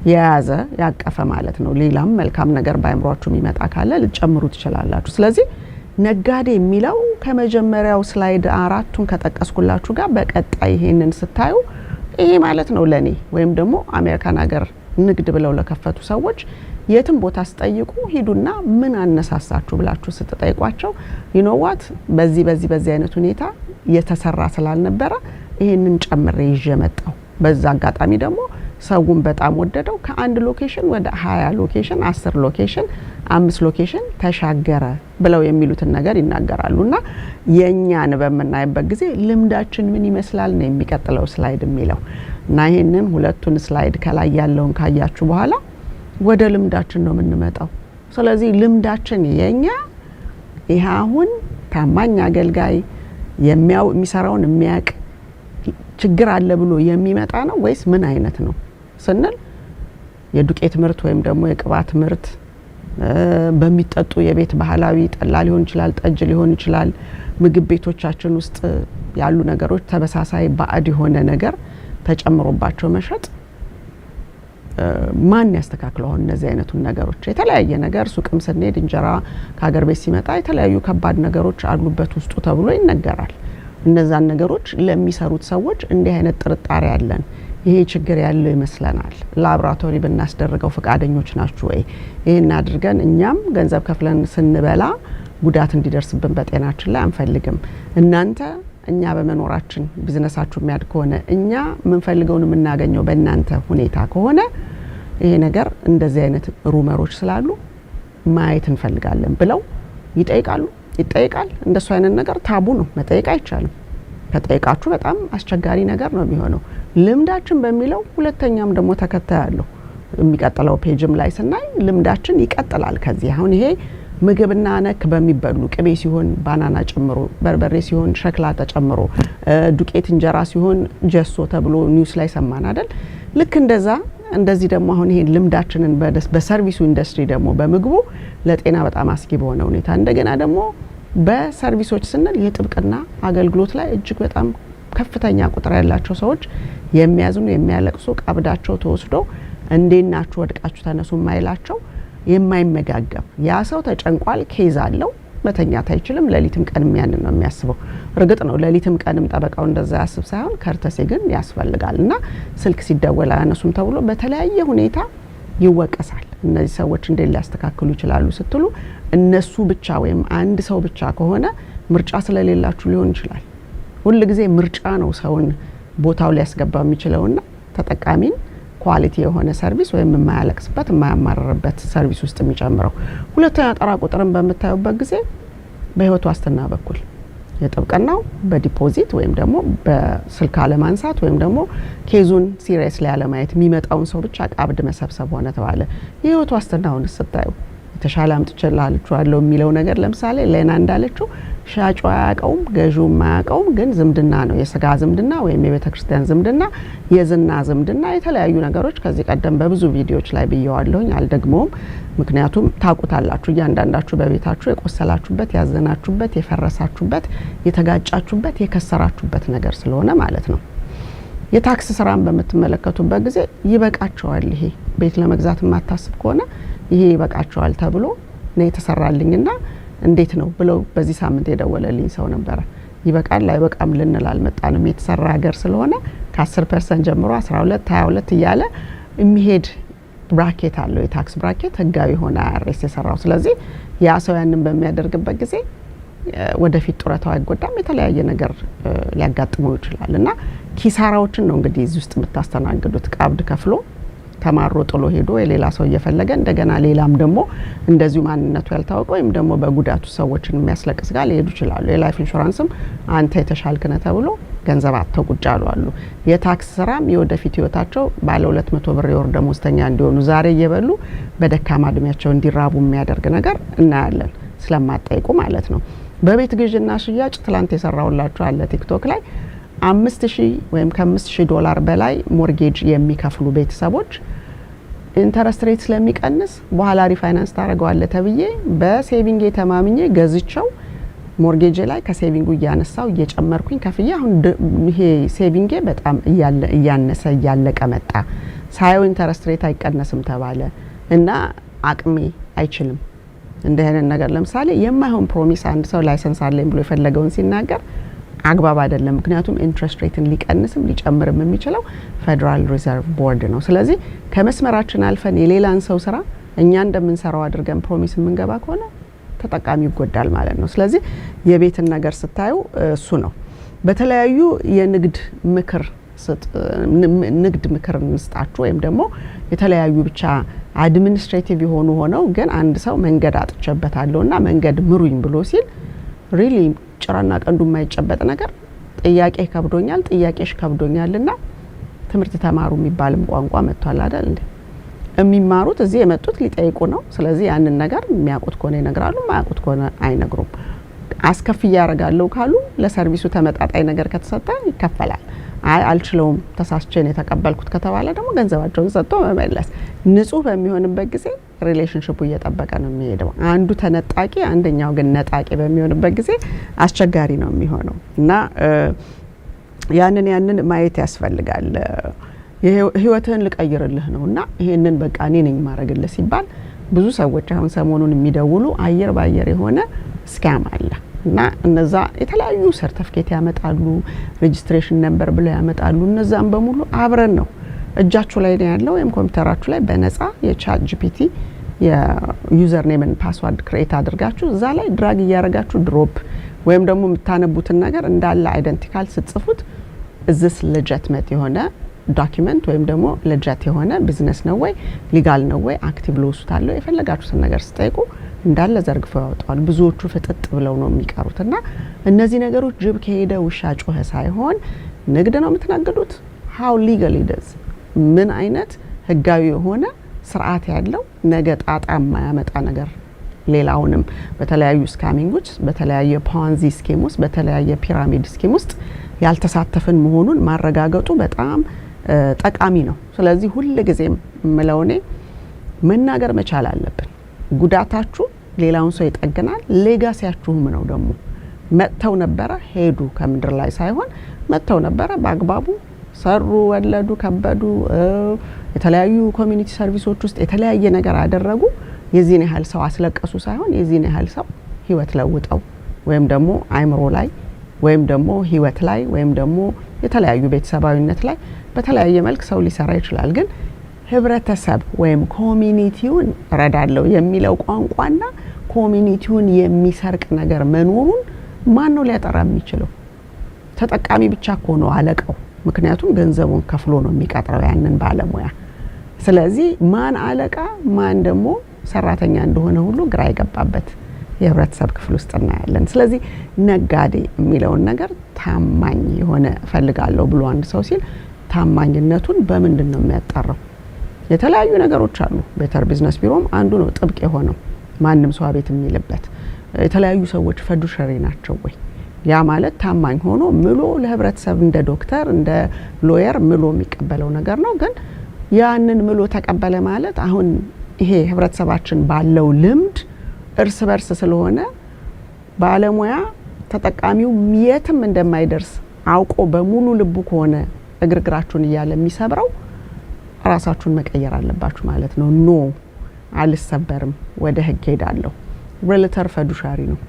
የያዘ ያቀፈ ማለት ነው ሌላም መልካም ነገር ባይምሯችሁ የሚመጣ ካለ ልጨምሩት ይችላልላችሁ ስለዚህ ነጋዴ የሚለው ከመጀመሪያው ስላይድ 4ቱን ከጠቀስኩላችሁ ጋር በቀጣይ ይሄንን ስታዩ ይሄ ማለት ነው ለኔ ወይም ደግሞ አሜሪካን ሀገር ንግድ ብለው ለከፈቱ ሰዎች የትም ቦታ አስጠይቁ ሂዱና ምን አነሳሳችሁ ብላችሁ ስትጠይቋቸው you know what በዚህ አይነት ሁኔታ የተሰራ ስላልነበረ ይሄንን ጨምሬ ይዤ መጣው በዛ አጋጣሚ ደግሞ ሰውን በጣም ወደደው ከአንድ ሎኬሽን ወደ 20 ሎኬሽን 10 ሎኬሽን 5 ሎኬሽን ተሻገረ ብለው የሚሉትን ነገር ይናገራሉና የኛን በመናይበት ጊዜ ልምዳችን ምን ይመስላል ነው የሚቀጥለው ስላይድ የሚለው እና ይሄንን ሁለቱን ስላይድ ከላይ ያለውን ካያችሁ በኋላ ወደ ልምዳችን ነው የምንመጣው ስለዚህ ልምዳችን የኛ ይሄ አሁን ታማኝ አገልጋይ የሚሰራውን የሚያቅ ችግር አለ ብሎ የሚመጣ ነው ወይስ ምን አይነት ነው ስንል የዱቄት ምርት ወይም ደግሞ የቅባት ምርት በሚጠጡ የቤት ባህላዊ ጠላ ሊሆን ይችላል ጠጅ ሊሆን ይችላል ምግብ ቤቶቻችን ውስጥ ያሉ ነገሮች ተበሳሳይ ባዕድ የሆነ ነገር ተጨምሮባቸው መሸጥ ማን ያስተካክለው እነዚህ አይነቱን ነገሮች የተለያየ ነገር ሱቅም ስንሄድ እንጀራ ከሀገር ቤት ሲመጣ የተለያዩ ከባድ ነገሮች አሉበት ውስጡ ተብሎ ይነገራል እነዛን ነገሮች ለሚሰሩት ሰዎች እንዲህ አይነት ጥርጣሬ ያለን ይሄ ችግር ያለው ይመስለናል ላብራቶሪ ብናስደርገው ፈቃደኞች ናችሁ ወይ ይሄን አድርገን እኛም ገንዘብ ከፍለን ስንበላ ጉዳት እንዲደርስብን በጤናችን ላይ አንፈልግም እናንተ እኛ በመኖራችን ቢዝነሳችሁ የሚያድግ ከሆነ እኛ ምን ፈልገውን የምናገኘው በእናንተ ሁኔታ ከሆነ ይሄ ነገር እንደዚህ አይነት ሩመሮች ስላሉ ማየት እንፈልጋለን ብለው ይጠይቃል እንደሱ አይነት ነገር ታቡ ነው መጠየቅ አይቻልም ከጠይቃችሁ በጣም አስቸጋሪ ነገር ነው የሚሆነው ልምዳችን በሚለው ሁለተኛም ደግሞ ተከታያለሁ የሚቀጥለው ፔጅም ላይ ስናይ ልምዳችን ይቀጥላል ከዚህ አሁን ይሄ ምግብና ነክ በሚበሉ ቅቤ ሲሆን ባናና ጨምሮ በርበሬ ሲሆን ሸክላ ተጨምሮ ዱቄት እንጀራ ሲሆን ጀሶ ተብሎ ኒውስ ላይ ሰማን አይደል ልክ እንደዚህ ደግሞ አሁን ይሄ ልምዳችንን በሰርቪሱ ኢንዱስትሪ ደግሞ በምግቡ ለጤና በጣም አስጊ በሆነ ሁኔታ እንደገና ደግሞ በሰርቪሶች ስንል የጥብቅና አገልግሎት ላይ እጅግ በጣም ከፍተኛ ቁጥር ያላቸው ሰዎች የሚያዝኑ የሚያለቅሱ ቀብዳቸው ተወስዶ እንዴናችሁ ወድቃችሁ ተነሱ ማይላቸው የማይመጋገብ ያ ሰው ተጨንቋል ኬዝ አለው መተኛት አይችልም ለሊትም ቀንም ያንን ነው የሚያስበው እርግጥ ነው ለሊትም ቀንም ጠበቃው እንደዛ ያስብ ሳይሆን ከርተሴ ግን ያስፈልጋልና ስልክ ሲደወል አያነሱም ተብሎ በተለያየ ሁኔታ ይወቀሳል እነዚህ ሰዎች እንዴት ሊያስተካክሉ ይችላሉ ስትሉ እነሱ ብቻ ወይም አንድ ሰው ብቻ ከሆነ ምርጫ ስለሌላችሁ ሊሆን ይችላል ሁሉ ጊዜ ምርጫ ነው ሰውን ቦታው ሊያስገባ የሚችለውና ተጠቃሚን ኳሊቲ የሆነ ሰርቪስ ወይም የማያለቅስበት የማያማረርበት ሰርቪስ ውስጥ የሚጨምረው ሁለተኛ ጠራ ቁጥርን በመታዩበት ጊዜ በህይወት ዋስትና በኩል የጥብቅናው በዲፖዚት ወይም ደግሞ በስልክ አለማንሳት ወይም ደግሞ ኬዙን ሲሪየስ ላይ አለማየት የሚመጣውን ሰው ብቻ ቀብድ መሰብሰብ ሆነ ተባለ። የህይወት ዋስትናውን ስታዩ የተሻለ አምጥቼልሃለሁ የሚለው ነገር ለምሳሌ ሌና እንዳለችው ሻጩ አያውቀውም ገዢው ማያውቀውም፣ ግን ዝምድና ነው። የስጋ ዝምድና ወይም የቤተክርስቲያን ዝምድና፣ የዝና ዝምድና፣ የተለያዩ ነገሮች ከዚህ ቀደም በብዙ ቪዲዮዎች ላይ ብየዋለሁኝ፣ አልደግመውም። ምክንያቱም ታውቁታላችሁ እያንዳንዳችሁ በቤታችሁ የቆሰላችሁበት፣ ያዘናችሁበት፣ የፈረሳችሁበት፣ የተጋጫችሁበት፣ የከሰራችሁበት ነገር ስለሆነ ማለት ነው። የታክስ ስራን በምትመለከቱበት ጊዜ ይበቃቸዋል። ይሄ ቤት ለመግዛት የማታስብ ከሆነ ይሄ ይበቃቸዋል ተብሎ ነው የተሰራልኝና እንዴት ነው ብለው በዚህ ሳምንት የደወለልኝ ሰው ነበር። ይበቃል አይበቃም ልንል አልመጣንም። የተሰራ ሀገር ስለሆነ ከ10% ጀምሮ 12 22 እያለ የሚሄድ ብራኬት አለው። የታክስ ብራኬት ህጋዊ ሆነ አርኤስ የሰራው። ስለዚህ ያ ሰው ያንን በሚያደርግበት ጊዜ ወደፊት ጡረታው አይጎዳም፣ የተለያየ ነገር ሊያጋጥመው ይችላልና ኪሳራዎችን ነው እንግዲህ እዚህ ውስጥ የምታስተናግዱት። ቀብድ ከፍሎ ተማሮ ጥሎ ሄዶ የሌላ ሰው እየፈለገ እንደገና ሌላም ደግሞ እንደዚሁ ማንነቱ ያልታወቀ ወይም ደግሞ በጉዳቱ ሰዎችን የሚያስለቅስ ጋር ሊሄዱ ይችላሉ። የላይፍ ኢንሹራንስም አንተ የተሻልክ ነህ ተብሎ ገንዘብ አጥተው ቁጭ አሉ። የታክስ ስራም የወደፊት ህይወታቸው ባለ 200 ብር የወር ደመወዝተኛ እንዲሆኑ ዛሬ እየበሉ በደካማ እድሜያቸው እንዲራቡ የሚያደርግ ነገር እናያለን፣ ስለማጠይቁ ማለት ነው። በቤት ግዥና ሽያጭ ትላንት የሰራውላችሁ አለ ቲክቶክ ላይ 5000 ወይም $5000 በላይ ሞርጌጅ የሚከፍሉ ቤተሰቦች ኢንተረስት ሬት ስለሚቀንስ በኋላ ሪፋይናንስ ታደርገዋለ ተብዬ በሴቪንግ የተማምኜ ገዝቸው ሞርጌጅ ላይ ከሴቪንጉ እያነሳው እየጨመርኩኝ ከፍዬ አሁን ይሄ ሴቪንጌ በጣም እያነሰ እያለቀ መጣ። ሳይው ኢንተረስት ሬት አይቀነስም ተባለ እና አቅሜ አይችልም። እንደ አይነት ነገር ለምሳሌ የማይሆን ፕሮሚስ አንድ ሰው ላይሰንስ አለኝ ብሎ የፈለገውን ሲናገር አግባብ አይደለም። ምክንያቱም ኢንትረስት ሬትን ሊቀንስም ሊጨምርም የሚችለው ፌደራል ሪዘርቭ ቦርድ ነው። ስለዚህ ከመስመራችን አልፈን የሌላን ሰው ስራ እኛ እንደምንሰራው አድርገን ፕሮሚስ የምንገባ ከሆነ ተጠቃሚው ይጎዳል ማለት ነው። ስለዚህ የቤትን ነገር ስታዩ እሱ ነው። በተለያዩ የንግድ ምክር እንስጣችሁ ወይም ደግሞ የተለያዩ ብቻ አድሚኒስትሬቲቭ የሆኑ ሆነው ግን አንድ ሰው መንገድ አጥቸበታለሁና መንገድ ምሩኝ ብሎ ሲል ሪሊ ጭራና ቀንዱ የማይጨበጥ ነገር ጥያቄ ከብዶኛል፣ ጥያቄሽ ከብዶኛልና ትምህርት ተማሩ የሚባልም ቋንቋ መጥቷል አይደል እንዴ? የሚማሩት እዚህ የመጡት ሊጠይቁ ነው። ስለዚህ ያንን ነገር የሚያውቁት ከሆነ ይነግራሉ፣ ማያውቁት ከሆነ አይነግሩም። አስከፍያ ያረጋለሁ ካሉ ለሰርቪሱ ተመጣጣኝ ነገር ከተሰጠ ይከፈላል። አይ አልችለውም ተሳስቼን የተቀበልኩት ከተባለ ደግሞ ገንዘባቸውን ሰጥቶ መመለስ። ንጹህ በሚሆንበት ጊዜ ሪሌሽንሺፑ እየጠበቀ ነው የሚሄደው። አንዱ ተነጣቂ አንደኛው ግን ነጣቂ በሚሆንበት ጊዜ አስቸጋሪ ነው የሚሆነው እና ያንን ማየት ያስፈልጋል። ህይወትህን ልቀይርልህ ነውና ይሄንን በቃ እኔ ነኝ ማረግልህ ሲባል ብዙ ሰዎች አሁን ሰሞኑን የሚደውሉ አየር ባየር የሆነ ስካም አለ እና እነዛ የተለያዩ ሰርቲፊኬት ያመጣሉ፣ ሬጂስትሬሽን ነምበር ብለው ያመጣሉ። እነዛም በሙሉ አብረን ነው እጃችሁ ላይ ነው ያለው ወይም ኮምፒውተራችሁ ላይ በነፃ የቻት ጂፒቲ የዩዘር ኔም እና ፓስወርድ ክሬት አድርጋችሁ እዛ ላይ ድራግ እያረጋችሁ ድሮፕ ወይም ደግሞ የምታነቡትን ነገር እንዳለ አይደንቲካል ስትጽፉት እዚስ ሌጂቲሜት የሆነ ዶክመንት ወይም ደግሞ ሌጂት የሆነ ቢዝነስ ነው ወይ ሊጋል ነው ወይ አክቲቭ ሎሱታለው የፈለጋችሁትን ነገር ስጠይቁ እንዳለ ዘርግፈው ያወጣሉ። ብዙዎቹ ፍጥጥ ብለው ነው የሚቀሩትና እነዚህ ነገሮች ጅብ ከሄደ ውሻ ጮኸ ሳይሆን ንግድ ነው የምትነግዱት። how legally does ምን አይነት ህጋዊ የሆነ ስርዓት ያለው ነገ ጣጣ የማያመጣ ነገር ሌላውንም በተለያዩ ስካሚንጎች በተለያየ ፖንዚ ስኪም ውስጥ በተለያየ ፒራሚድ ስኪም ውስጥ ያልተሳተፈን መሆኑን ማረጋገጡ በጣም ጠቃሚ ነው። ስለዚህ ሁሉ ጊዜም መለውኔ መናገር መቻል አለብን። ጉዳታችሁ ሌላውን ሰው ይጠግናል፣ ሌጋሲያችሁም ነው። ደግሞ መጥተው ነበረ ሄዱ ከምድር ላይ ሳይሆን መጥተው ነበረ በአግባቡ ሰሩ፣ ወለዱ፣ ከበዱ፣ የተለያዩ ኮሚኒቲ ሰርቪሶች ውስጥ የተለያየ ነገር አደረጉ። የዚህን ያህል ሰው አስለቀሱ ሳይሆን የዚህን ያህል ሰው ህይወት ለውጠው ወይም ደግሞ አይምሮ ላይ ወይም ደግሞ ህይወት ላይ ወይም ደግሞ የተለያዩ ቤተሰባዊነት ላይ በተለያየ መልክ ሰው ሊሰራ ይችላል። ግን ህብረተሰብ ወይም ኮሚኒቲውን ረዳለው የሚለው ቋንቋና ኮሚኒቲውን የሚሰርቅ ነገር መኖሩን ማን ነው ሊያጠራ የሚችለው? ተጠቃሚ ብቻ እኮ ነው አለቃው። ምክንያቱም ገንዘቡን ከፍሎ ነው የሚቀጥረው ያንን ባለሙያ። ስለዚህ ማን አለቃ ማን ደግሞ ሰራተኛ እንደሆነ ሁሉ ግራ ይገባበት የህብረተሰብ ክፍል ውስጥ እናያለን። ስለዚህ ነጋዴ የሚለውን ነገር ታማኝ የሆነ ፈልጋለሁ ብሎ አንድ ሰው ሲል ታማኝነቱን በምንድን ነው የሚያጣራው? የተለያዩ ነገሮች አሉ። ቤተር ቢዝነስ ቢሮም አንዱ ነው ጥብቅ የሆነው ማንም ሰው አቤት የሚልበት። የተለያዩ ሰዎች ፈዱሸሪ ናቸው ወይ? ያ ማለት ታማኝ ሆኖ ምሎ ለህብረተሰብ እንደ ዶክተር እንደ ሎየር ምሎ የሚቀበለው ነገር ነው። ግን ያንን ምሎ ተቀበለ ማለት አሁን ይሄ ህብረተሰባችን ባለው ልምድ እርስ በርስ ስለሆነ ባለሙያ ተጠቃሚው የትም እንደማይደርስ አውቆ በሙሉ ልቡ ከሆነ እግርግራችሁን እያለ የሚሰብረው ራሳችሁን መቀየር አለባችሁ ማለት ነው። ኖ አልሰበርም፣ ወደ ህግ ሄዳለሁ። ሪሌተር ፈዱሻሪ ነው።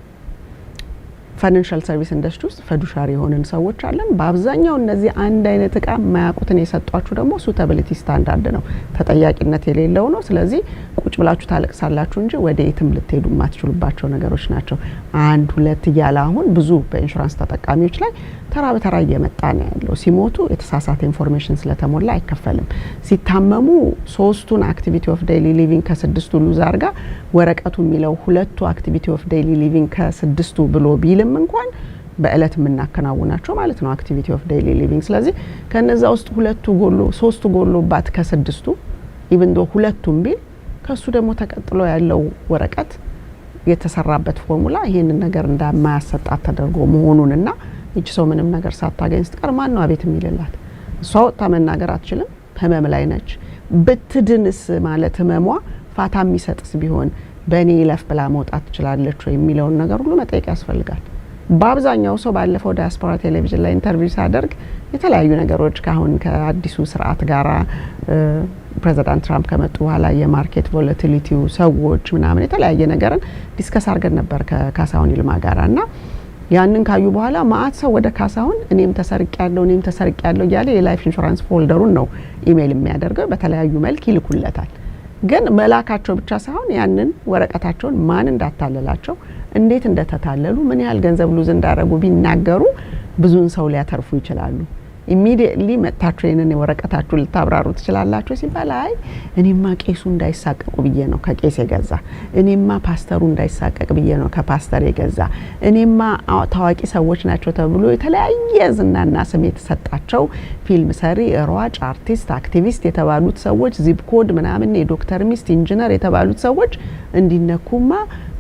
ፋይናንሻል ሰርቪስ ኢንዱስትሪ ውስጥ ፈዱሻሪ የሆነን ሰዎች አለን። በአብዛኛው እነዚህ አንድ አይነት እቃ ማያውቁትን የሰጧችሁ ደግሞ ሱታቢሊቲ ስታንዳርድ ነው፣ ተጠያቂነት የሌለው ነው። ስለዚህ ቁጭ ብላችሁ ታለቅሳላችሁ እንጂ ወደ የትም ልትሄዱ የማትችሉባቸው ነገሮች ናቸው። አንድ ሁለት እያለ አሁን ብዙ በኢንሹራንስ ተጠቃሚዎች ላይ ተራ በተራ እየመጣ ነው ያለው። ሲሞቱ የተሳሳተ ኢንፎርሜሽን ስለተሞላ አይከፈልም። ሲታመሙ 3ቱን አክቲቪቲ ኦፍ ዴይሊ ሊቪንግ ከ6ቱ ሉዝ አርጋ ወረቀቱ የሚለው 2ቱ አክቲቪቲ ኦፍ ዴይሊ ሊቪንግ ከ6ቱ ብሎ ቢልም እንኳን በእለት የምናከናውናቸው ማለት ነው አክቲቪቲ ኦፍ ዴይሊ ሊቪንግ። ስለዚህ ከነዛ ውስጥ 2ቱ ጎሎ 3ቱ ጎሎባት ከ6ቱ ኢቭን ዶ 2ቱም ቢል ከሱ ደግሞ ተቀጥሎ ያለው ወረቀት የተሰራበት ፎርሙላ ይሄንን ነገር እንደማያሰጣት ተደርጎ መሆኑንና እቺ ሰው ምንም ነገር ሳታገኝ ስትቀር ማን ነው አቤት የሚልላት? እሷ ወጣ መናገር አትችልም፣ ህመም ላይ ነች። ብትድንስ ማለት ህመሟ ፋታ የሚሰጥስ ቢሆን በእኔ ይለፍ ብላ መውጣት ትችላለች ወይ የሚለውን ነገር ሁሉ መጠየቅ ያስፈልጋል። በአብዛኛው ሰው ባለፈው ዳያስፖራ ቴሌቪዥን ላይ ኢንተርቪው ሳደርግ የተለያዩ ነገሮች ካሁን ከአዲሱ ስርዓት ጋራ ፕሬዚዳንት ትራምፕ ከመጡ በኋላ የማርኬት ቮላቲሊቲው ሰዎች ምናምን የተለያየ ነገርን ዲስከስ አድርገን ነበር ከካሳሁን ይልማ ጋራና ያንን ካዩ በኋላ ማአት ሰው ወደ ካሳሁን እኔም ተሰርቅ ያለው እያለ የላይፍ ኢንሹራንስ ፎልደሩን ነው ኢሜይል የሚያደርገው፣ በተለያዩ መልክ ይልኩለታል። ግን መላካቸው ብቻ ሳይሆን ያንን ወረቀታቸውን ማን እንዳታለላቸው፣ እንዴት እንደተታለሉ፣ ምን ያህል ገንዘብ ሉዝ እንዳረጉ ቢናገሩ ብዙን ሰው ሊያተርፉ ይችላሉ። ኢሚዲየትሊ መጣችሁ ይሄንን ወረቀታችሁ ልታብራሩ ትችላላችሁ ሲባል አይ እኔማ ቄሱ እንዳይሳቀቁ ብዬ ነው ከቄስ የገዛ፣ እኔማ ፓስተሩ እንዳይሳቀቅ ብዬ ነው ከፓስተር የገዛ፣ እኔማ ታዋቂ ሰዎች ናቸው ተብሎ የተለያየ ዝናና ስም የተሰጣቸው ፊልም ሰሪ፣ ሯጭ፣ አርቲስት፣ አክቲቪስት የተባሉት ሰዎች ዚፕ ኮድ ምናምን የዶክተር ሚስት ኢንጂነር የተባሉት ሰዎች እንዲነኩማ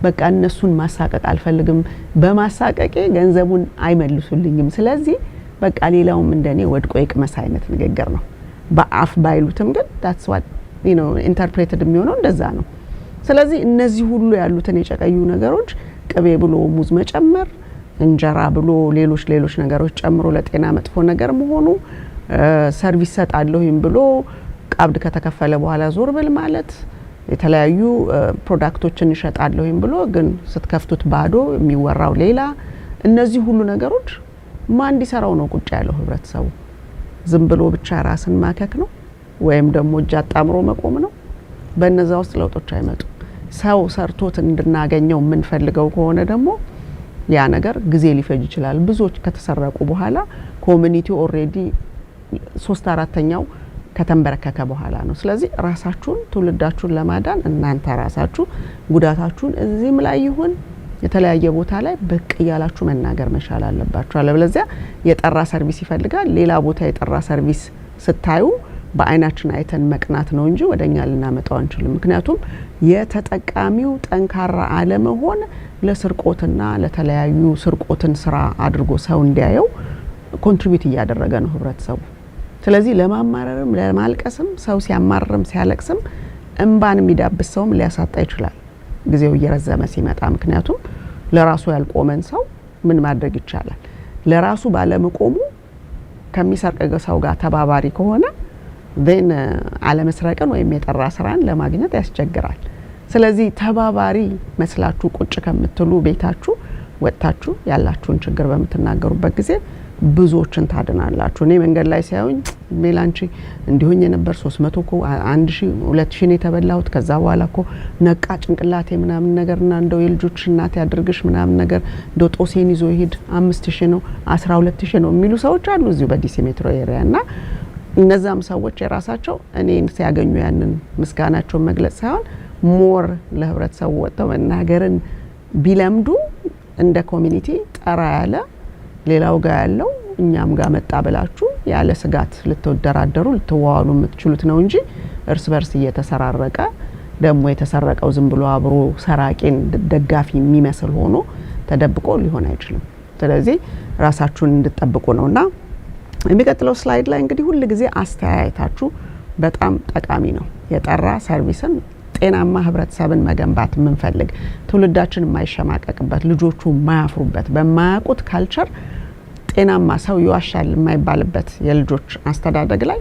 በቃ እነሱን ማሳቀቅ አልፈልግም፣ በማሳቀቄ ገንዘቡን አይመልሱልኝም፣ ስለዚህ በቃ ሌላውም እንደኔ ወድቆ ይቅመስ አይነት ንግግር ነው። በአፍ ባይሉትም ግን that's what ኢንተርፕሬትድ የሚሆነው እንደዛ ነው። ስለዚህ እነዚህ ሁሉ ያሉትን የጨቀዩ ነገሮች ቅቤ ብሎ ሙዝ መጨመር፣ እንጀራ ብሎ ሌሎች ነገሮች ጨምሮ ለጤና መጥፎ ነገር መሆኑ፣ ሰርቪስ ሰጣለሁም ብሎ ቀብድ ከተከፈለ በኋላ ዞር በል ማለት፣ የተለያዩ ፕሮዳክቶችን ይሸጣለሁም ብሎ ግን ስትከፍቱት ባዶ የሚወራው ሌላ፣ እነዚህ ሁሉ ነገሮች ማን እንዲሰራው ነው ቁጭ ያለው ህብረተሰቡ? ዝም ብሎ ብቻ ራስን ማከክ ነው ወይም ደግሞ እጅ አጣምሮ መቆም ነው? በእነዛ ውስጥ ለውጦች አይመጡም። ሰው ሰርቶት እንድናገኘው የምንፈልገው ከሆነ ደግሞ ያ ነገር ጊዜ ሊፈጅ ይችላል። ብዙዎች ከተሰረቁ በኋላ ኮሚኒቲው ኦሬዲ 3/4ኛው ከተንበረከከ በኋላ ነው። ስለዚህ ራሳችሁን ትውልዳችሁን ለማዳን እናንተ ራሳችሁ ጉዳታችሁን እዚህም ላይ ይሁን የተለያየ ቦታ ላይ በቅ ያላችሁ መናገር መቻል አለባችሁ። አለበለዚያ የጠራ ሰርቪስ ይፈልጋል። ሌላ ቦታ የጠራ ሰርቪስ ስታዩ በአይናችን አይተን መቅናት ነው እንጂ ወደኛ ልናመጣው አንችልም። ምክንያቱም የተጠቃሚው ጠንካራ አለመሆን ለስርቆትና ለተለያዩ ስርቆትን ስራ አድርጎ ሰው እንዲያየው ኮንትሪቢዩት እያደረገ ነው ህብረተሰቡ። ስለዚህ ለማማረርም ለማልቀስም ሰው ሲያማርም ሲያለቅስም እንባን የሚዳብስ ሰውም ሊያሳጣ ይችላል ጊዜው እየረዘመ ሲመጣ። ምክንያቱም ለራሱ ያልቆመን ሰው ምን ማድረግ ይቻላል? ለራሱ ባለመቆሙ ከሚሰርቀ ሰው ጋር ተባባሪ ከሆነ then አለመስረቅን ወይም የጠራ ስራን ለማግኘት ያስቸግራል። ስለዚህ ተባባሪ መስላችሁ ቁጭ ከምትሉ ቤታችሁ ወጣችሁ ያላችሁን ችግር በመተናገሩበት ጊዜ ብዙዎችን ታድናላችሁ። እኔ መንገድ ላይ ሲያዩኝ ሜላንቺ እንዲሆኝ የነበር 300 እኮ 1000 2000 የተበላሁት ከዛ በኋላ እኮ ነቃ ጭንቅላቴ ምናምን ነገርና እንደው የልጆች እናት ያድርግሽ ምናምን ነገር እንደው ጦሴን ይዞ ይሄድ 5000 ነው 12000 ነው የሚሉ ሰዎች አሉ እዚሁ በዲሲ ሜትሮ ኤሪያና እነዛም ሰዎች የራሳቸው እኔን ሲያገኙ ያንን ምስጋናቸውን መግለጽ ሳይሆን ሞር ለህብረተሰቡ ወጥተው መናገርን ቢለምዱ እንደ ኮሚኒቲ ጠራ ያለ ሌላው ጋር ያለው እኛም ጋር መጣ ብላችሁ ያለ ስጋት ልትወደራደሩ ልትዋዋሉ የምትችሉት ነው እንጂ እርስ በርስ እየተሰራረቀ ደግሞ የተሰረቀው ዝም ብሎ አብሮ ሰራቂን ደጋፊ የሚመስል ሆኖ ተደብቆ ሊሆን አይችልም። ስለዚህ ራሳችሁን እንድትጠብቁ ነውና የሚቀጥለው ስላይድ ላይ እንግዲህ ሁሉ ጊዜ አስተያየታችሁ በጣም ጠቃሚ ነው። የጠራ ሰርቪስን ጤናማ ህብረተሰብን መገንባት የምንፈልግ ትውልዳችን የማይሸማቀቅበት ልጆቹ የማያፍሩበት በማያውቁት ካልቸር ጤናማ ሰው ይዋሻል የማይባልበት የልጆች አስተዳደግ ላይ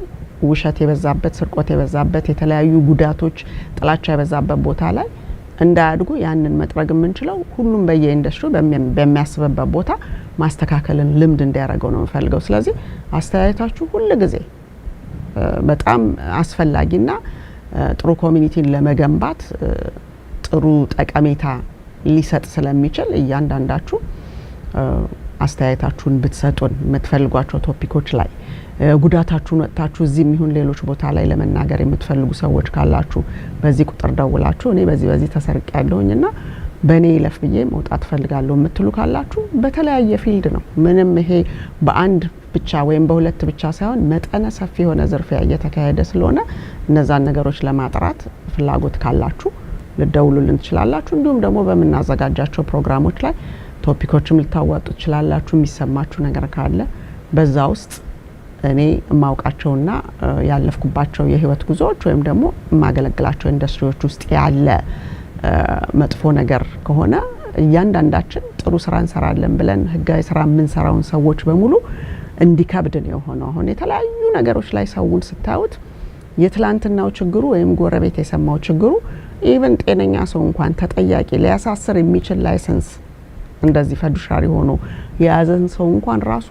ውሸት የበዛበት ስርቆት የበዛበት የተለያዩ ጉዳቶች ጥላቻ የበዛበት ቦታ ላይ እንዳያድጉ ያንን መጥረግ የምንችለው ሁሉም በየኢንዱስትሪው በሚያስበበት ቦታ ማስተካከልን ልምድ እንዲያደርገው ነው የምፈልገው። ስለዚህ አስተያየታችሁ ሁሉ ጊዜ በጣም አስፈላጊና ጥሩ ኮሚኒቲን ለመገንባት ጥሩ ጠቀሜታ ሊሰጥ ስለሚችል እያንዳንዳችሁ አስተያየታችሁን ብትሰጡን የምትፈልጓቸው ቶፒኮች ላይ ጉዳታችሁን ወጣችሁ እዚህም ይሁን ሌሎች ቦታ ላይ ለመናገር የምትፈልጉ ሰዎች ካላችሁ በዚህ ቁጥር ደውላችሁ እኔ በዚህ ተሰርቅ ያለሁኝና በእኔ ይለፍ ብዬ መውጣት ፈልጋለሁ የምትሉ ካላችሁ በተለያየ ፊልድ ነው። ምንም ይሄ በአንድ ብቻ ወይም በሁለት ብቻ ሳይሆን መጠነ ሰፊ የሆነ ዝርፊያ እየተካሄደ ስለሆነ እነዛን ነገሮች ለማጥራት ፍላጎት ካላችሁ ልደውሉልን ትችላላችሁ። እንዲሁም ደግሞ በመናዘጋጃቸው ፕሮግራሞች ላይ ቶፒኮችም ልታዋጡ ትችላላችሁ። የሚሰማችሁ ነገር ካለ በዛ ውስጥ እኔ ማውቃቸውና ያለፍኩባቸው የህይወት ጉዞዎች ወይም ደግሞ ማገለግላቸው ኢንዱስትሪዎች ውስጥ ያለ መጥፎ ነገር ከሆነ እያንዳንዳችን ጥሩ ስራ እንሰራለን ብለን ህጋዊ ስራ የምንሰራውን ሰዎች በሙሉ እንዲከብድ ነው የሆነው። አሁን የተለያዩ ነገሮች ላይ ሰውን ስታዩት የትላንትናው ችግሩ ወይም ጎረቤት የሰማው ችግሩ ኢቭን ጤነኛ ሰው እንኳን ተጠያቂ ሊያሳስር የሚችል ላይሰንስ እንደዚህ ፈዱሻሪ ሆኖ የያዘን ሰው እንኳን ራሱ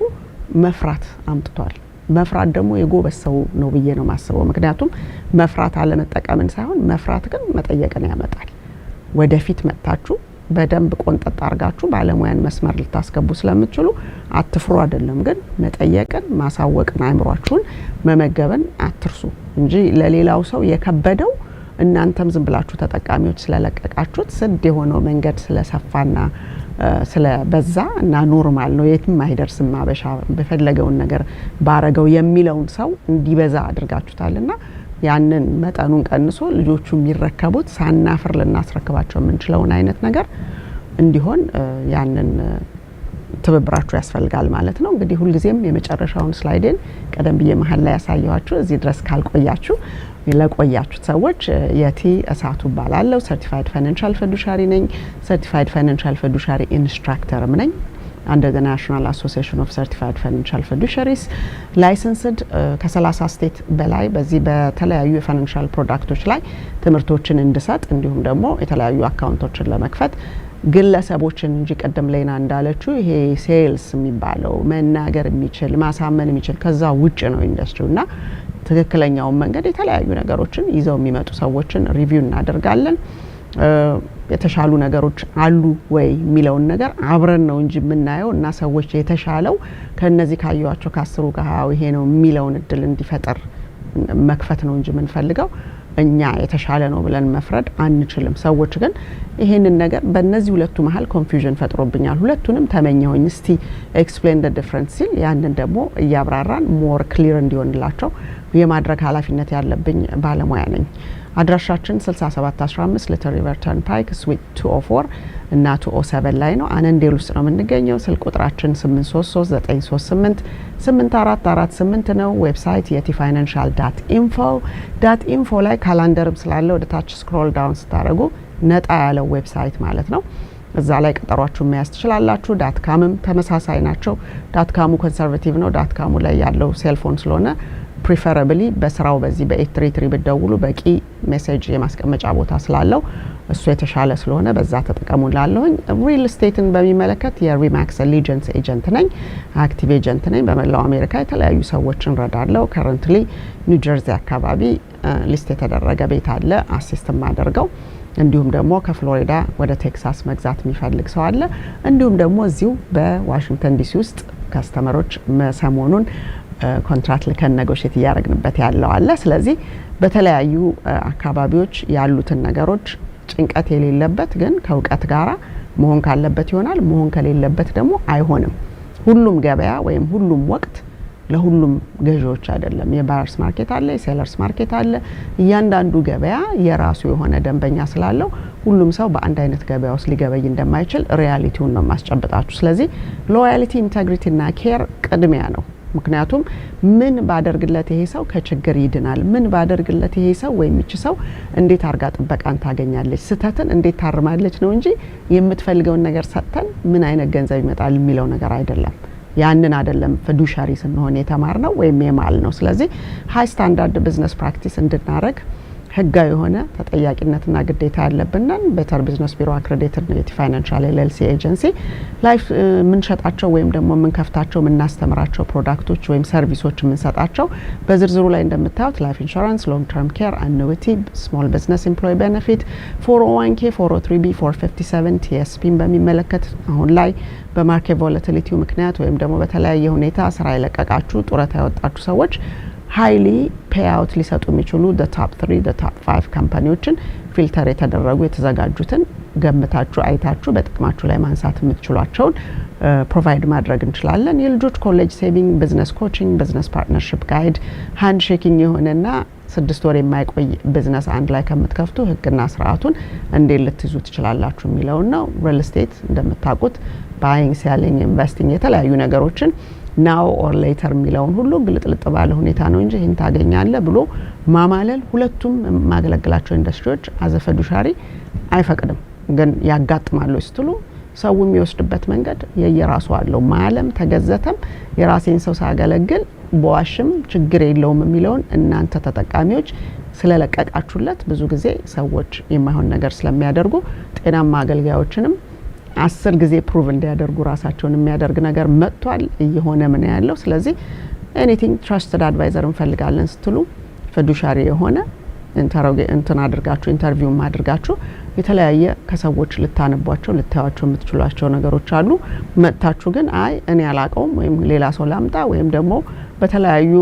መፍራት አምጥቷል። መፍራት ደግሞ የጎበዝ ሰው ነው ብዬ ነው ማስበው። ምክንያቱም መፍራት አለመጠቀምን ሳይሆን መፍራት ግን መጠየቅን ያመጣል። ወደፊት መጣችሁ በደንብ ቆንጠጥ አርጋችሁ ባለሙያን መስመር ልታስገቡ ስለምትችሉ አትፍሩ አይደለም፣ ግን መጠየቅን ማሳወቅን አእምሯችሁን መመገብን አትርሱ እንጂ ለሌላው ሰው የከበደው እናንተም ዝም ብላችሁ ተጠቃሚዎች ስለለቀቃችሁት ስድ የሆነው መንገድ ስለሰፋና ስለበዛ እና ኖርማል ነው የትም አይደርስም አበሻ በፈለገውን ነገር ባረገው የሚለውን ሰው እንዲበዛ አድርጋችሁታልና ያንን መጠኑን ቀንሶ ልጆቹ የሚረከቡት ሳናፍር ልናስረክባቸው የምንችለውን አይነት ነገር እንዲሆን ያንን ትብብራችሁ ያስፈልጋል ማለት ነው። እንግዲህ ሁልጊዜም የመጨረሻውን ስላይድን ቀደም ብዬ መሀል ላይ ያሳየኋችሁ እዚህ ድረስ ካልቆያችሁ ለቆያችሁት ሰዎች የቲ እሳቱ ባላለው ሰርቲፋይድ ፋይናንሻል ፊዱሻሪ ነኝ። ሰርቲፋይድ ፋይናንሻል ፊዱሻሪ ኢንስትራክተርም ነኝ under the National Association of Certified Financial Fiduciaries licensed ከ30 ስቴት በላይ በዚህ በተለያዩ የፋይናንሻል ፕሮዳክቶች ላይ ትምህርቶችን እንድሰጥ እንዲሁም ደግሞ የተለያዩ አካውንቶችን ለመክፈት ግለሰቦችን እንጂ ቀደም ሌና እንዳለችው ይሄ ሴልስ የሚባለው መናገር የሚችል ማሳመን የሚችል ከዛ ውጭ ነው ኢንዱስትሪውና ትክክለኛው መንገድ የተለያዩ ነገሮችን ይዘው የሚመጡ ሰዎችን ሪቪው እናደርጋለን። የተሻሉ ነገሮች አሉ ወይ የሚለውን ነገር አብረን ነው እንጂ የምናየው እና ሰዎች የተሻለው ከነዚህ ካዩዋቸው ከ10 ከ20 ይሄ ነው የሚለውን እድል እንዲፈጠር መክፈት ነው እንጂ የምንፈልገው እኛ የተሻለ ነው ብለን መፍረድ አንችልም። ሰዎች ግን ይሄንን ነገር በእነዚህ ሁለቱ መሀል ኮንፊውዥን ፈጥሮብኛል፣ ሁለቱንም ተመኘሁኝ እስቲ ኤክስፕሌን ዘ ዲፈረንስ ሲል ያንን ደግሞ እያብራራን ሞር ክሊር እንዲሆንላቸው የማድረግ ኃላፊነት ያለብኝ ባለሙያ ነኝ። አድራሻችን 6715 ሊትል ሪቨር ተርንፓይክ ስዊት 204 እና 207 ላይ ነው። አነንዴል ውስጥ ነው የምንገኘው። ስልክ ቁጥራችን 8339388448 ነው። ዌብሳይት yetifinancial.info ላይ ካላንደርም ስላለ ወደ ታች ስክሮል ዳውን ስታደርጉ ነጣ ያለው ዌብሳይት ማለት ነው። እዛ ላይ ቀጠሯችሁን መያዝ ትችላላችሁ። ዳትካምም ተመሳሳይ ናቸው። ዳትካሙ ኮንሰርቬቲቭ ነው። ዳትካሙ ላይ ያለው ሴልፎን ስለሆነ ፕሪፈራብሊ በስራው በዚህ በ833 ብትደውሉ በቂ ሜሴጅ የማስቀመጫ ቦታ ስላለው እሱ የተሻለ ስለሆነ በዛ ተጠቀሙ ላለሁኝ። ሪል ስቴትን በሚመለከት የሪማክስ አሊጀንስ ኤጀንት ነኝ፣ አክቲቭ ኤጀንት ነኝ። በመላው አሜሪካ የተለያዩ ሰዎችን ረዳለሁ። ከረንትሊ ኒው ጀርዚ አካባቢ ሊስት የተደረገ ቤት አለ አሲስት ማደርገው። እንዲሁም ደግሞ ከፍሎሪዳ ወደ ቴክሳስ መግዛት የሚፈልግ ሰው አለ። እንዲሁም ደግሞ እዚሁ በዋሽንግተን ዲሲ ውስጥ ካስተመሮች ሰሞኑን ኮንትራክት ልከን ኔጎሽየት እያደረግንበት ያለው አለ። ስለዚህ በተለያዩ አካባቢዎች ያሉትን ነገሮች ጭንቀት የሌለበት ግን ከእውቀት ጋራ መሆን ካለበት ይሆናል መሆን ከሌለበት ደግሞ አይሆንም ሁሉም ገበያ ወይም ሁሉም ወቅት ለሁሉም ገዢዎች አይደለም የባየርስ ማርኬት አለ የሴለርስ ማርኬት አለ እያንዳንዱ ገበያ የራሱ የሆነ ደንበኛ ስላለው ሁሉም ሰው በአንድ አይነት ገበያ ውስጥ ሊገበይ እንደማይችል ሪያሊቲውን ነው ማስጨብጣችሁ ስለዚህ ሎያሊቲ ኢንቴግሪቲ እና ኬር ቅድሚያ ነው ምክንያቱም ምን ባደርግለት ይሄ ሰው ከችግር ይድናል ምን ባደርግለት ይሄ ሰው ወይም እቺ ሰው እንዴት አርጋ ጥበቃን ታገኛለች ስተትን እንዴት ታርማለች ነው እንጂ የምትፈልገውን ነገር ሰጥተን ምን አይነት ገንዘብ ይመጣል የሚለው ነገር አይደለም ያንን አይደለም ፊዱሻሪ ስንሆን የተማርነው ወይም የማል ነው ስለዚህ ሃይ ስታንዳርድ ቢዝነስ ፕራክቲስ እንድናረግ ህጋዊ የሆነ ተጠያቂነትና ግዴታ ያለብንን ቤተር ቢዝነስ ቢሮ አክሬዲትድ ነው የፋይናንሻል ኤልኤልሲ ኤጀንሲ ላይፍ ምን ሸጣቸው ወይም ደግሞ ምን ከፍታቸው ምን እናስተምራቸው ፕሮዳክቶች ወይም ሰርቪሶች ምን ሰጣቸው በዝርዝሩ ላይ እንደምታዩት ላይፍ ኢንሹራንስ ሎንግ ተርም ኬር አኑዊቲ ስሞል ቢዝነስ ኤምፕሎይ ቤኔፊት 401k 403b 457 TSPን በሚመለከት አሁን ላይ በማርኬት ቮላቲሊቲው ምክንያት ወይም ደግሞ በተለያየ ሁኔታ ስራ ይለቀቃችሁ ጡረታ ያወጣችሁ ሰዎች highly payout ሊሰጡ የሚችሉ the top 3 the top 5 ካምፓኒዎችን ፊልተር የተደረጉ የተዘጋጁትን ገምታችሁ አይታችሁ በጥቅማችሁ ላይ ማንሳት የምትችሏቸውን ፕሮቫይድ ማድረግ እንችላለን የልጆች ኮሌጅ ሴቪንግ ቢዝነስ ኮቺንግ ቢዝነስ ፓርትነርሺፕ ጋይድ ሃንድ ሼኪንግ የሆነና 6 ወር የማይቆይ ቢዝነስ አንድ ላይ ከምትከፍቱ ህግና ስርዓቱን እንዴት ልትይዙ ትችላላችሁ የሚለው ነው ሪል ስቴት እንደምታውቁት ባይንግ ሴሊንግ ኢንቨስቲንግ የተለያዩ ነገሮችን now or later የሚለውን ሁሉ ግልጥልጥ ባለ ሁኔታ ነው እንጂ ይሄን ታገኛለህ ብሎ ማማለል ሁለቱም ማገለግላቸው ኢንዱስትሪዎች አዘፈዱሻሪ አይፈቅድም ግን ያጋጥማሉ ስትሉ ሰው የሚወስድበት መንገድ የየራሱ አለው ማለም ተገዘተም የራሴን ሰው ሳገለግል በዋሽም ችግር የለውም የሚለውን እናንተ ተጠቃሚዎች ስለለቀቃችሁለት ብዙ ጊዜ ሰዎች የማይሆን ነገር ስለሚያደርጉ ጤናማ አገልጋዮችንም 10 ጊዜ ፕሩቭ እንዲያደርጉ ራሳቸውን የሚያደርግ ነገር መጥቷል እየሆነ ምን ያለው ስለዚህ ኤኒቲንግ ትራስትድ አድቫይዘር እንፈልጋለን ስትሉ ፊዱሻሪ የሆነ እንትን አድርጋችሁ ኢንተርቪው ማድርጋችሁ የተለያየ ከሰዎች ልታነቧቸው ልታያቸው የምትችሏቸው ነገሮች አሉ መጥታችሁ ግን አይ እኔ አላቀውም ወይም ሌላ ሰው ላምጣ ወይም ደግሞ በተለያዩ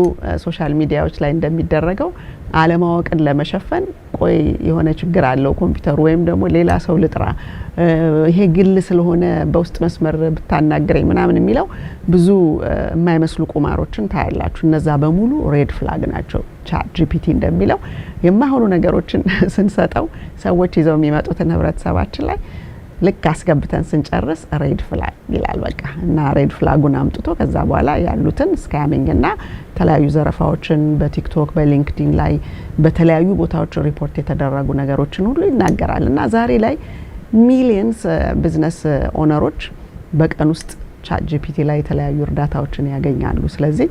ሶሻል ሚዲያዎች ላይ እንደሚደረገው አለማወቅን ለመሸፈን ቆይ የሆነ ችግር አለው ኮምፒውተሩ ወይም ደግሞ ሌላ ሰው ልጥራ ይሄ ግል ስለሆነ በውስጥ መስመር ብታናገረኝ ምናምን የሚለው ብዙ የማይመስሉ ቁማሮችን ታያላችሁ እነዛ በሙሉ ሬድ ፍላግ ናቸው ቻት ጂፒቲ እንደሚለው የማይሆኑ ነገሮችን ስንሰጠው ሰዎች ይዘው የሚመጡትን ህብረተሰባችን ላይ ልክ አስገብተን ስንጨርስ ሬድ ፍላግ ይላል በቃ እና ሬድ ፍላጉን አምጥቶ ከዛ በኋላ ያሉትን ስካሚንግ እና ተለያዩ ዘረፋዎችን በቲክቶክ በሊንክዲን ላይ በተለያዩ ቦታዎች ሪፖርት የተደረጉ ነገሮችን ሁሉ ይናገራል እና ዛሬ ላይ ሚሊየንስ ቢዝነስ ኦነሮች በቀን ውስጥ ቻት ጂፒቲ ላይ የተለያዩ እርዳታዎችን ያገኛሉ ስለዚህ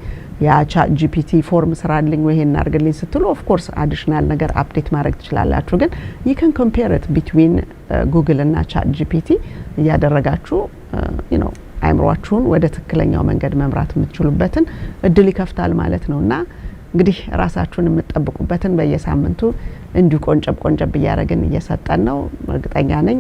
ያ ቻት ጂፒቲ ፎርም ስራልኝ ወይ ይሄን አርግልኝ ስትሉ ኦፍ ኮርስ አዲሽናል ነገር አፕዴት ማድረግ ትችላላችሁ ግን you can compare it between Google እና ቻት ጂፒቲ ያደረጋችሁ you know አይምሮአችሁን ወደ ትክክለኛው መንገድ መምራት የምትችሉበትን እድል ይከፍታል ማለት ነውና እንግዲህ ራሳችሁን የምትጠብቁበትን በየሳምንቱ እንዲሁ ቆንጨብ እያረግን እየሰጠን ነው እርግጠኛ ነኝ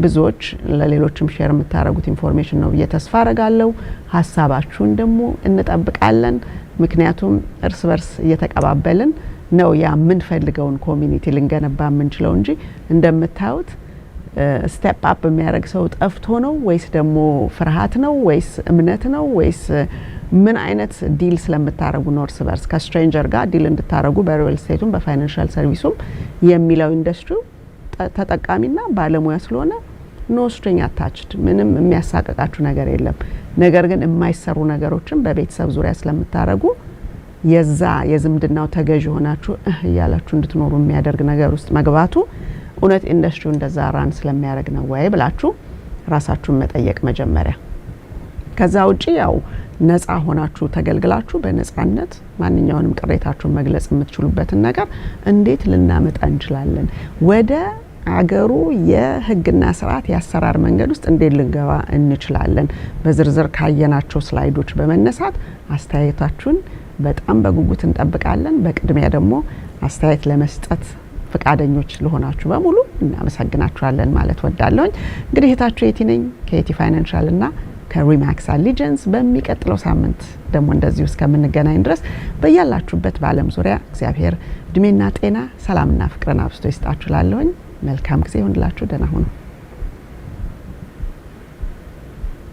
ብዙዎች ለሌሎችም ሼር የምታረጉት ኢንፎርሜሽን ነው ተስፋ አረጋለሁ ሐሳባችሁን ደግሞ እንጠብቃለን ምክንያቱም እርስ በርስ እየተቀባበልን ነው ያ ምን ፈልገውን ኮሚኒቲ ልንገነባ የምንችለው እንጂ እንደምታዩት ስቴፕ አፕ የሚያደርግ ሰው ጠፍቶ ነው ወይስ ደግሞ ፍርሃት ነው ወይስ እምነት ነው ወይስ ምን አይነት ዲል ስለምታረጉ ነው እርስ በርስ ከስትሬንጀር ጋር ዲል እንድታረጉ በሪል ስቴቱም በፋይናንሻል ሰርቪሱም የሚለው ኢንዱስትሪ ተጠቃሚና ባለሙያ ስለሆነ ኖ ስትሪንግ አታችድ ምንም የሚያሳቀቃችሁ ነገር የለም ነገር ግን የማይሰሩ ነገሮችን በቤተሰብ ዙሪያ ስለምታረጉ የዛ የዝምድናው ተገዥ ሆናችሁ ያላችሁ እንድትኖሩ የሚያደርግ ነገር ውስጥ መግባቱ እውነት ኢንዱስትሪው እንደዛ ራን ስለሚያደርግ ነው ወይ ብላችሁ ራሳችሁን መጠየቅ መጀመሪያ ከዛ ውጪ ያው ነፃ ሆናችሁ ተገልግላችሁ በነፃነት ማንኛውንም ቅሬታችሁን መግለጽ የምትችሉበትን ነገር እንዴት ልናመጣ እንችላለን ወደ አገሩ የህግና ስርዓት ያሰራር መንገድ ውስጥ እንዴት ልንገባ እንችላለን በዝርዝር ካየናቸው ስላይዶች በመነሳት አስተያየታችሁን በጣም በጉጉት እንጠብቃለን በቅድሚያ ደግሞ አስተያየት ለመስጠት ፍቃደኞች ለሆናችሁ በሙሉ እናመሰግናችኋለን ማለት ወዳለሁኝ እንግዲህ እህታችሁ የቲ ነኝ ከየቲ ፋይናንሻል እና ከሪማክስ አሊጀንስ በሚቀጥለው ሳምንት ደግሞ እንደዚሁ እስከምንገናኝ ድረስ በያላችሁበት በአለም ዙሪያ እግዚአብሔር እድሜና ጤና ሰላምና ፍቅርን አብዝቶ ይስጣችሁ ላለሁኝ መልካም ጊዜ ይሁንላችሁ ደህና ሁኑ